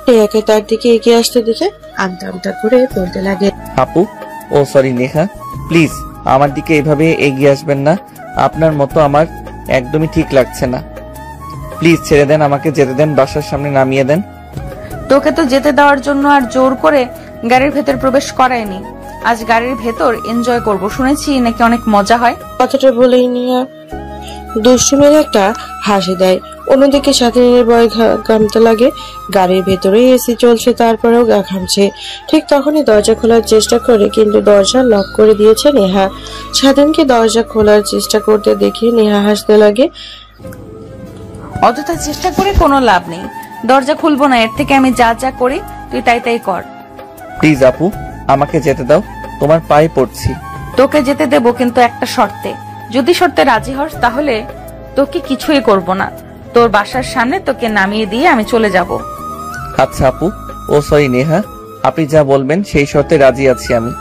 নেহাকে তার দিকে এগিয়ে আসতে দেখে আমতা আমতা করে বলতে লাগে, আপু, ও সরি নেহা, প্লিজ আমার দিকে এভাবে এগিয়ে আসবেন না। আপনার মতো আমার একদমই ঠিক লাগছে না। প্লিজ ছেড়ে দেন, আমাকে যেতে দেন, বাসার সামনে নামিয়ে দেন। তোকে তো যেতে দেওয়ার জন্য আর জোর করে গাড়ির ভেতর প্রবেশ করায়নি। আজ গাড়ির ভেতর এনজয় করব, শুনেছি নাকি অনেক মজা হয়। কথাটা বলেই নিয়ে দুষ্টুমের একটা হাসি দেয়। অন্যদিকে স্বাধীনের ভয় ঘামতে লাগে। গাড়ির ভেতরে এসি চলছে, তারপরেও গা ঘামছে। ঠিক তখনই দরজা খোলার চেষ্টা করে, কিন্তু দরজা লক করে দিয়েছে নেহা। স্বাধীনকে দরজা খোলার চেষ্টা করতে দেখে নেহা হাসতে লাগে। অযথা চেষ্টা করে কোনো লাভ নেই, দরজা খুলবো না। এর থেকে আমি যা যা করি তুই তাই তাই কর। প্লিজ আপু, আমাকে যেতে দাও, তোমার পায়ে পড়ছি। তোকে যেতে দেবো, কিন্তু একটা শর্তে। যদি শর্তে রাজি হস তাহলে তোকে কিছুই করব না। তোর বাসার সামনে তোকে নামিয়ে দিয়ে আমি চলে যাব। আচ্ছা আপু, ও সরি নেহা, আপনি যা বলবেন সেই শর্তে রাজি আছি আমি।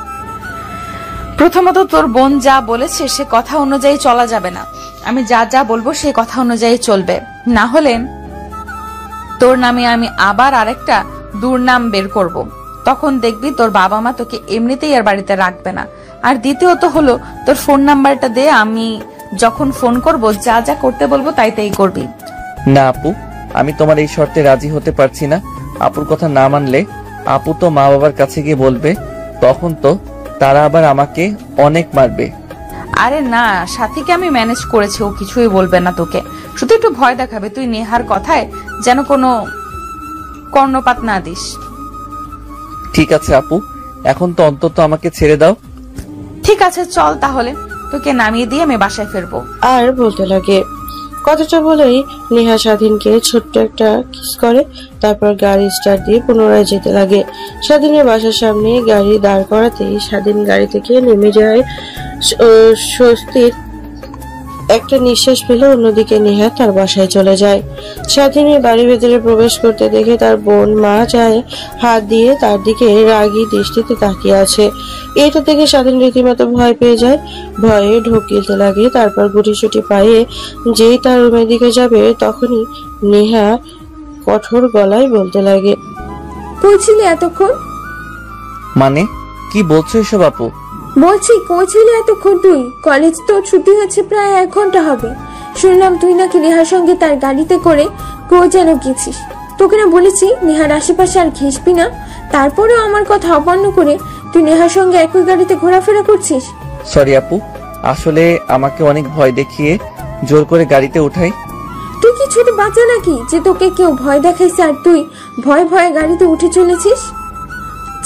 প্রথমত তোর বোন যা বলেছে সে কথা অনুযায়ী চলা যাবে না। আমি যা যা বলবো সেই কথা অনুযায়ী চলবে, না হলে তোর নামে আমি আবার আরেকটা দুর্নাম বের করব। তখন দেখবি তোর বাবা মা তোকে এমনিতেই আর বাড়িতে রাখবে না। আর দ্বিতীয়ত হলো, তোর ফোন নাম্বারটা দে, আমি যখন ফোন করব যা যা করতে বলবো তাই তাই করবি। না আপু, আমি তোমার এই শর্তে রাজি হতে পারছি না। আপুর কথা না মানলে আপু তো মা বাবার কাছে গিয়ে বলবে, তখন তো তারা আবার আমাকে অনেক মারবে। আরে না, সাথীকে আমি ম্যানেজ করেছি, ও কিছুই বলবে না তোকে। শুধু একটু ভয় দেখাবে, তুই নেহার কথায় যেন কোনো কর্ণপাত না দিস। ঠিক আছে আপু, এখন তো অন্তত আমাকে ছেড়ে দাও। ঠিক আছে চল তাহলে, তোকে নামিয়ে দিয়ে আমি বাসায় ফিরবো। আর বলতে লাগে। কথাটা বলেই নেহা স্বাধীনকে ছোট্ট একটা কিস করে, তারপর গাড়ি স্টার্ট দিয়ে পুনরায় যেতে লাগে। স্বাধীনের বাসার সামনে গাড়ি দাঁড় করাতেই স্বাধীন গাড়ি থেকে নেমে যায়। স্বস্তির একটা নিঃশ্বাস ফেলে অন্যদিকে নেহা তার বাসায় চলে যায়। স্বাধীনের বাড়ির ভেতরে প্রবেশ করতে দেখে তার বোন মা যায় হাত দিয়ে তার দিকে রাগী দৃষ্টিতে তাকিয়ে আছে। এটা দেখে স্বাধীন রীতিমতো ভয় পেয়ে যায়, ভয়ে ঢোকিতে লাগে। তারপর গুটিসুটি পায়ে যেই তার রুমের দিকে যাবে তখনই নেহা কঠোর গলায় বলতে লাগে, বলছিলি এতক্ষণ? মানে কি বলছো এসব আপু? বলছি কইছিলি এতক্ষণ তুই? কলেজ তো ছুটি হচ্ছে প্রায় 1 ঘন্টা হবে। শুনলাম তুই নাকি নেহার সঙ্গে তার গাড়িতে করে যেন গেছিস। তোকে না বলেছি নেহার আশেপাশে আর ঘেসবি না, তারপরেও আমার কথা অমান্য করে তুই নেহার সঙ্গে একই গাড়িতে ঘোরাফেরা করছিস। সরি আপু, আসলে আমাকে অনেক ভয় দেখিয়ে জোর করে গাড়িতে উঠাই। তুই কি ছোট বাচ্চা নাকি যে তোকে কেউ ভয় দেখাইছে আর তুই ভয়ে ভয়ে গাড়িতে উঠে চলেছিস?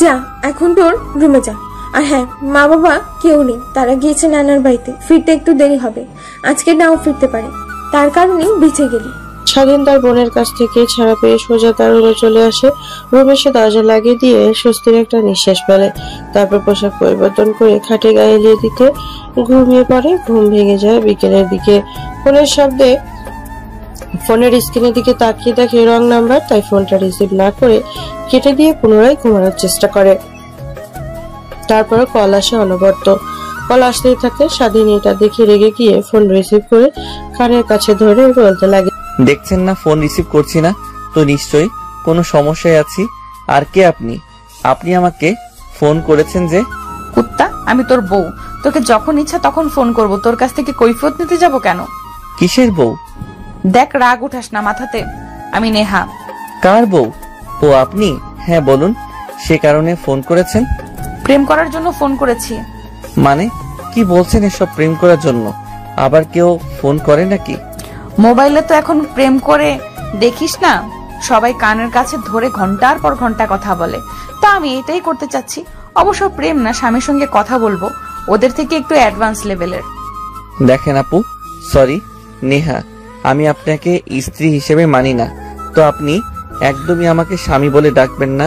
যা এখন তোর রুমে যা। আর হ্যাঁ, মা বাবা কেউ নেই, তারা গিয়েছে নানার বাড়িতে, ফিরতে একটু দেরি হবে, আজকে নাও ফিরতে পারে, তার কারণেই বেঁচে গেলি। স্বাধীন তার বোনের কাছ থেকে ছাড়া পেয়ে সোজা তার রুমে চলে আসে। রুমে সে দরজা লাগিয়ে দিয়ে স্বস্তির একটা নিঃশ্বাস ফেলে। তারপর পোশাক পরিবর্তন করে খাটে গায়ে এলিয়ে দিতে ঘুমিয়ে পড়ে। ঘুম ভেঙে যায় বিকেলের দিকে। ফোনের শব্দে ফোনের স্ক্রিনের দিকে তাকিয়ে দেখে রং নাম্বার, তাই ফোনটা রিসিভ না করে কেটে দিয়ে পুনরায় ঘুমানোর চেষ্টা করে। তারপর কল আসে অনবরত, কল আসতেই থাকে। স্বাধীন এটা দেখে রেগে গিয়ে ফোন রিসিভ করে কানের কাছে ধরে বলতে লাগে, দেখছেন না ফোন রিসিভ করছি না, তো নিশ্চয়ই কোনো সমস্যায় আছি। আর কে আপনি? আপনি আমাকে ফোন করেছেন যে? কুত্তা, আমি তোর বউ, তোকে যখন ইচ্ছা তখন ফোন করব, তোর কাছ থেকে কৈফিয়ত নিতে যাব কেন? কিসের বউ? দেখ রাগ উঠাস না মাথাতে, আমি নেহা। কার বউ? ও আপনি? হ্যাঁ বলুন, সে কারণে ফোন করেছেন? প্রেম করার জন্য ফোন করেছি। মানে কি বলছেন এসব? প্রেম করার জন্য আবার কেউ ফোন করে নাকি? মোবাইলে তো এখন প্রেম করে দেখিস না, সবাই কানের কাছে ধরে ঘন্টার পর ঘন্টা কথা বলে, তা আমি এটাই করতে চাচ্ছি। অবশ্য প্রেম না, স্বামীর সঙ্গে কথা বলবো, ওদের থেকে একটু অ্যাডভান্স লেভেলের। দেখেন আপু, সরি নেহা, আমি আপনাকে স্ত্রী হিসেবে মানি না, তো আপনি একদমই আমাকে স্বামী বলে ডাকবেন না।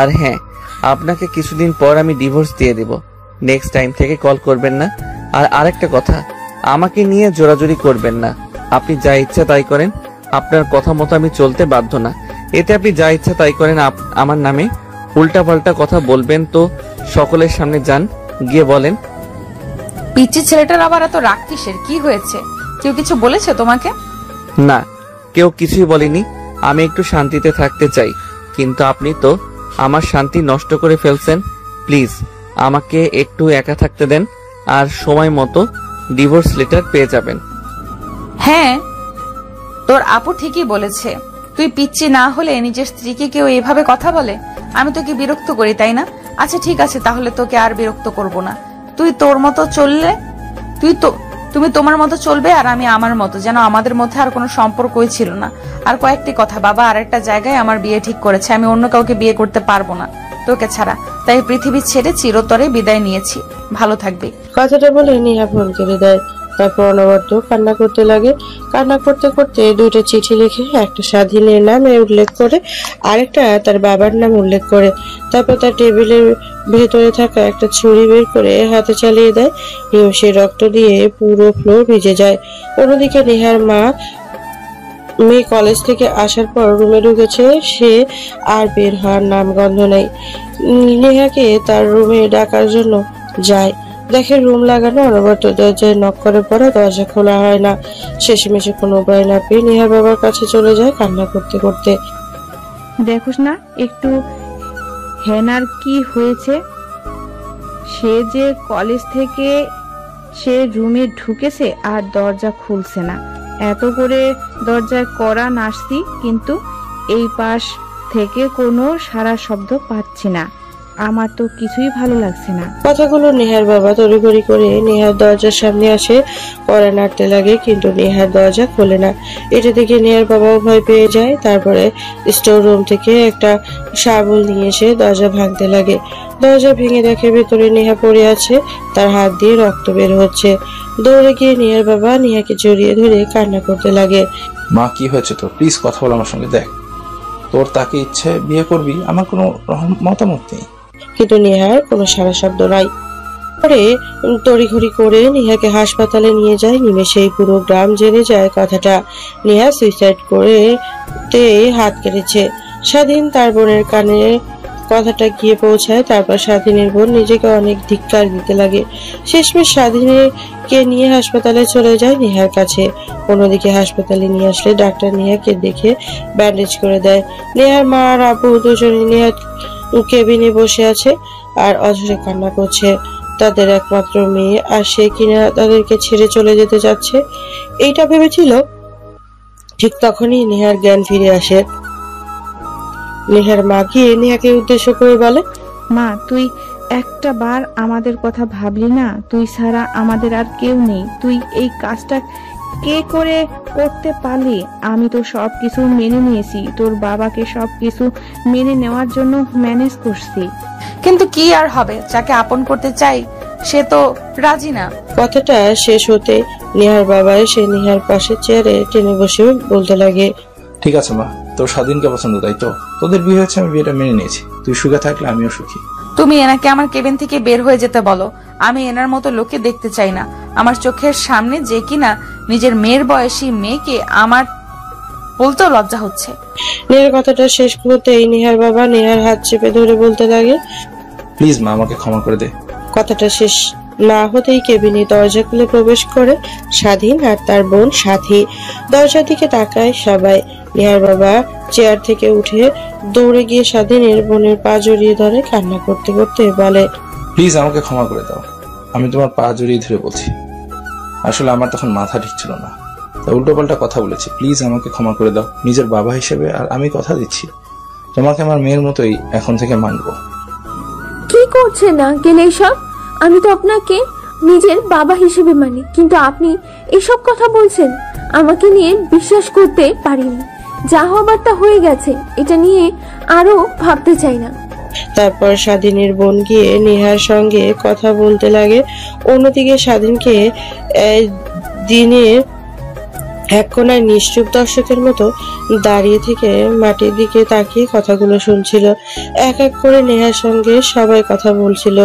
আর হ্যাঁ, আপনাকে কিছুদিন পর আমি ডিভোর্স দিয়ে দেব, নেক্সট টাইম থেকে কল করবেন না। আর আরেকটা কথা, আমাকে নিয়ে জোরাজুরি করবেন না। আপনি যা ইচ্ছা তাই করেন, আপনার কথা মতো আমি চলতে বাধ্য না। এতে আপনি যা ইচ্ছা তাই করেন, আমার নামে উল্টাপাল্টা কথা বলবেন তো সকলের সামনে যান, গিয়ে বলেন। পিচ্চি ছেলেটার আবার এত রাগ কিসের? কি হয়েছে? কেউ কিছু বলেছে তোমাকে? না, কেউ কিছুই বলেনি, আমি একটু শান্তিতে থাকতে চাই, কিন্তু আপনি তো আমার শান্তি নষ্ট করে ফেলছেন। প্লিজ আমাকে একটু একা থাকতে দেন, আর সময় মতো ডিভোর্স লেটার পেয়ে যাবেন। হ্যাঁ, তোর আপু ঠিকই বলেছে, তুই পিচ্চি না হলে নিজের স্ত্রীকে কেউ এভাবে কথা বলে? আমি তোকে বিরক্ত করি তাই না? আচ্ছা ঠিক আছে, তাহলে তোকে আর বিরক্ত করব না। তুই তোর মতো চললে, তুমি তোমার মতো চলবে আর আমি আমার মতো, যেন আমাদের মধ্যে আর কোনো সম্পর্কই ছিল না। আর কয়েকটি কথা, বাবা আরেকটা জায়গায় আমার বিয়ে ঠিক করেছে, আমি অন্য কাউকে বিয়ে করতে পারবো না তোকে ছাড়া, তাই পৃথিবী ছেড়ে চিরতরে বিদায় নিয়েছি। ভালো থাকবি। কথাটা বলে নেহা ফোন কেটে দেয়। তারপর অনবরত কান্না করতে লাগে। কান্না করতে করতে 2টা চিঠি লিখে, একটা স্বাধীনের নামে উল্লেখ করে, আরেকটা তার বাবার নাম উল্লেখ করে। তারপর তার টেবিলের ভেতরে থাকা একটা ছুরি বের করে হাতে চালিয়ে দেয়। সে রক্ত দিয়ে পুরো ফ্লোর ভিজে যায়। অন্যদিকে নেহার মেয়ে কলেজ থেকে আসার পর রুমে ঢুকেছে, সে আর বের হওয়ার নামগন্ধ নেই। নেহাকে তার রুমে ডাকার জন্য যায়, দেখে রুম লাগানো, অনবরত দরজায় নক করে পড়ে, দরজা খোলা হয় না। শেষমেশে কোনো উপায় না পেয়ে নেহার বাবার কাছে চলে যায় কান্না করতে করতে। দেখোস না একটু হেনার কি হয়েছে? সে যে কলেজ থেকে সে রুমে ঢুকেছে আর দরজা খুলছে না। এত করে দরজায় কড়া নাড়ছি, কিন্তু এই পাশ থেকে কোনো সারা শব্দ পাচ্ছি না। আমার তো কিছুই ভালো লাগছে না। কথাগুলো নেহার বাবা তড়িঘড়ি করে নেহার দরজার সামনে আসে, কড়া নাড়তে লাগে, কিন্তু নেহার দরজা খোলে না। এটা দেখে নেহার বাবাও ভয় পেয়ে যায়। তারপরে স্টোর রুম থেকে একটা শাবল নিয়ে এসে দরজা ভাঙতে লাগে। দরজা ভেঙে দেখে ভেতরে নেহা পড়ে আছে, তার হাত দিয়ে রক্ত বের হচ্ছে। দৌড়ে গিয়ে নেহার বাবা নেহাকে জড়িয়ে ধরে কান্না করতে লাগে। মা, কি হয়েছে তোর? প্লিজ কথা বল আমার সঙ্গে। দেখ, তোর তাকে ইচ্ছে বিয়ে করবি, আমার কোনো মতামত নেই। কিন্তু নেহার কোনো সারা শব্দ নাই। পরে তড়িঘড়ি করে নেহাকে হাসপাতালে নিয়ে যায়। নিমেষেই পুরো গ্রাম জেনে যায় কথাটা। নেহা সুইসাইড করে হাত কেটেছে। স্বাধীন তার বোনের কানে কথাটা গিয়ে পৌঁছায়। তারপর স্বাধীনের বোন নিজেকে অনেক ধিক্কার দিতে লাগে। শেষমেশ স্বাধীনকে নিয়ে হাসপাতালে চলে যায় নেহার কাছে। অন্যদিকে হাসপাতালে নিয়ে আসলে ডাক্তার নেহাকে দেখে ব্যান্ডেজ করে দেয়। নেহার মা আর আপু দুজনে নেহার কেবিনে বসে আছে আর অঝরে কান্না করছে। তাদের একমাত্র মেয়ে, আর সে কিনা তাদেরকে ছেড়ে চলে যেতে যাচ্ছে, এইটা ভেবেছিল। ঠিক তখনই নেহার জ্ঞান ফিরে আসে। নেহার মা গিয়ে নেহাকে উদ্দেশ্য করে বলে, মা, তুই একটা বার আমাদের কথা ভাবলি না? তুই ছাড়া আমাদের আর কেউ নেই। তুই এই কাজটা কে করে করতে পারলি? আমি তো সবকিছু মেনে নিয়েছি, তোর বাবাকে সবকিছু মেনে নেওয়ার জন্য ম্যানেজ করছি। কিন্তু কি আর হবে, যাকে আপন করতে চাই সে তো রাজি না। কথাটা শেষ হতে নেহার বাবা এসে নেহার পাশে চেয়ারে টেনে বসে বলতে লাগে, ঠিক আছে মা, তোর স্বাধীনকে পছন্দ, তাই তো? তোদের বিয়ে হয়েছে, আমি বিয়েটা মেনে নিয়েছি। তুই সুখে থাকলে আমিও সুখী। তুমি এনাকে আমার কেবিন থেকে বের হয়ে যেতে বলো। আমি এনার মতো লোককে দেখতে চাই না। আমার চোখের সামনে যে কিনা নিজের মেয়ের বয়সী মেয়েকে আমার বলতেও লজ্জা হচ্ছে। নেহার কথাটা শেষ করতেই নেহার বাবা নেহার হাত চেপে ধরে বলতে লাগে, প্লিজ মা, আমাকে ক্ষমা করে দে। কথাটা শেষ না হতেই কেবিনে দরজা খুলে প্রবেশ করে স্বাধীন আর তার বোন সাথী। দরজার দিকে তাকায় সবাই। নেহার বাবা চেয়ার থেকে উঠে দৌড়ে গিয়ে স্বাধীনের বোনের পা জড়িয়ে ধরে কান্না করতে করতে বলে, প্লিজ আমাকে ক্ষমা করে দাও। আমি তোমার পা জড়িয়ে ধরে বলছি, আসলে আমার তখন মাথা ঠিক ছিল না, তাই উল্টোপাল্টা কথা বলেছি। প্লিজ আমাকে ক্ষমা করে দাও নিজের বাবা হিসেবে। আর আমি কথা দিচ্ছি, তোমাকে আমার মেয়ের মতোই এখন থেকে মানবো। কি করছেন না গেলে এসব? আমি তো আপনাকে নিজের বাবা হিসেবে মানি, কিন্তু আপনি এসব কথা বলছেন, আমাকে নিয়ে বিশ্বাস করতে পারিনি। যা হবার তা হয়ে গেছে, এটা নিয়ে আরো ভাবতে চাই না। তারপর স্বাধীনের বোন গিয়ে নেহার সঙ্গে কথা বলতে লাগে। অন্যদিকে স্বাধীনকে দিনের এক কোনায় নিশ্চুপ দর্শকের মতো দাঁড়িয়ে থেকে মাটির দিকে তাকিয়ে কথাগুলো শুনছিল। এক এক করে নেহার সঙ্গে সবাই কথা বলছিল।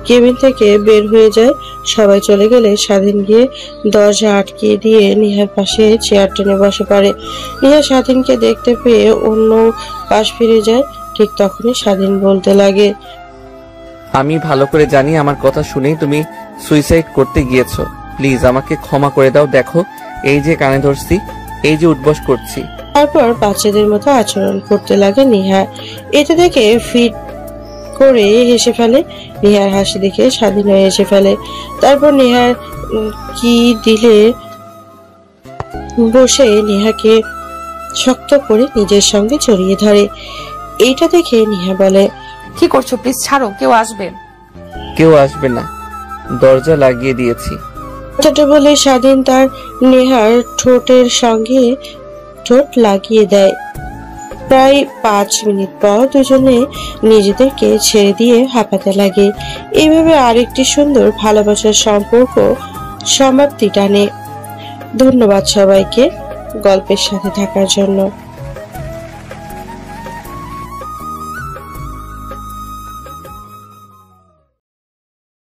কেবিন থেকে বের হয়ে যায়। সবাই চলে গেলে স্বাধীন গিয়ে দরজা আটকিয়ে দিয়ে নেহার পাশে চেয়ার টেনে বসে পড়ে। নেহা স্বাধীনকে দেখতে পেয়ে অন্য পাশ ফিরে যায়। ঠিক তখনই স্বাধীন বলতে লাগে, আমি ভালো করে জানি আমার কথা শুনেই তুমি সুইসাইড করতে গিয়েছো। প্লিজ আমাকে ক্ষমা করে দাও। দেখো, এই যে কানে ধরছি, এই যে উঠবস করছি। তারপর বাচ্চাদের মতো আচরণ করতে লাগে নেহা। এটা দেখে ফিট করে হেসে ফেলে। নেহার হাসি দেখে স্বাধীন হয়ে হেসে ফেলে। তারপর নেহার কি দিলে বসে নেহাকে শক্ত করে নিজের সঙ্গে জড়িয়ে ধরে। এইটা দেখে নেহা বলে, কি করছো? প্লিজ ছাড়ো, কেউ আসবে। কেউ আসবে না, দরজা লাগিয়ে দিয়েছি। কথাটা বলে স্বাধীন তার নেহার ঠোঁটের সঙ্গে ঠোঁট লাগিয়ে দেয়। প্রায় 5 মিনিট পর দুজনে নিজেদেরকে ছেড়ে দিয়ে হাঁপাতে লাগে। এইভাবে আরেকটি সুন্দর ভালোবাসার সম্পর্ক সমাপ্তি টানে। ধন্যবাদ সবাইকে গল্পের সাথে থাকার জন্য।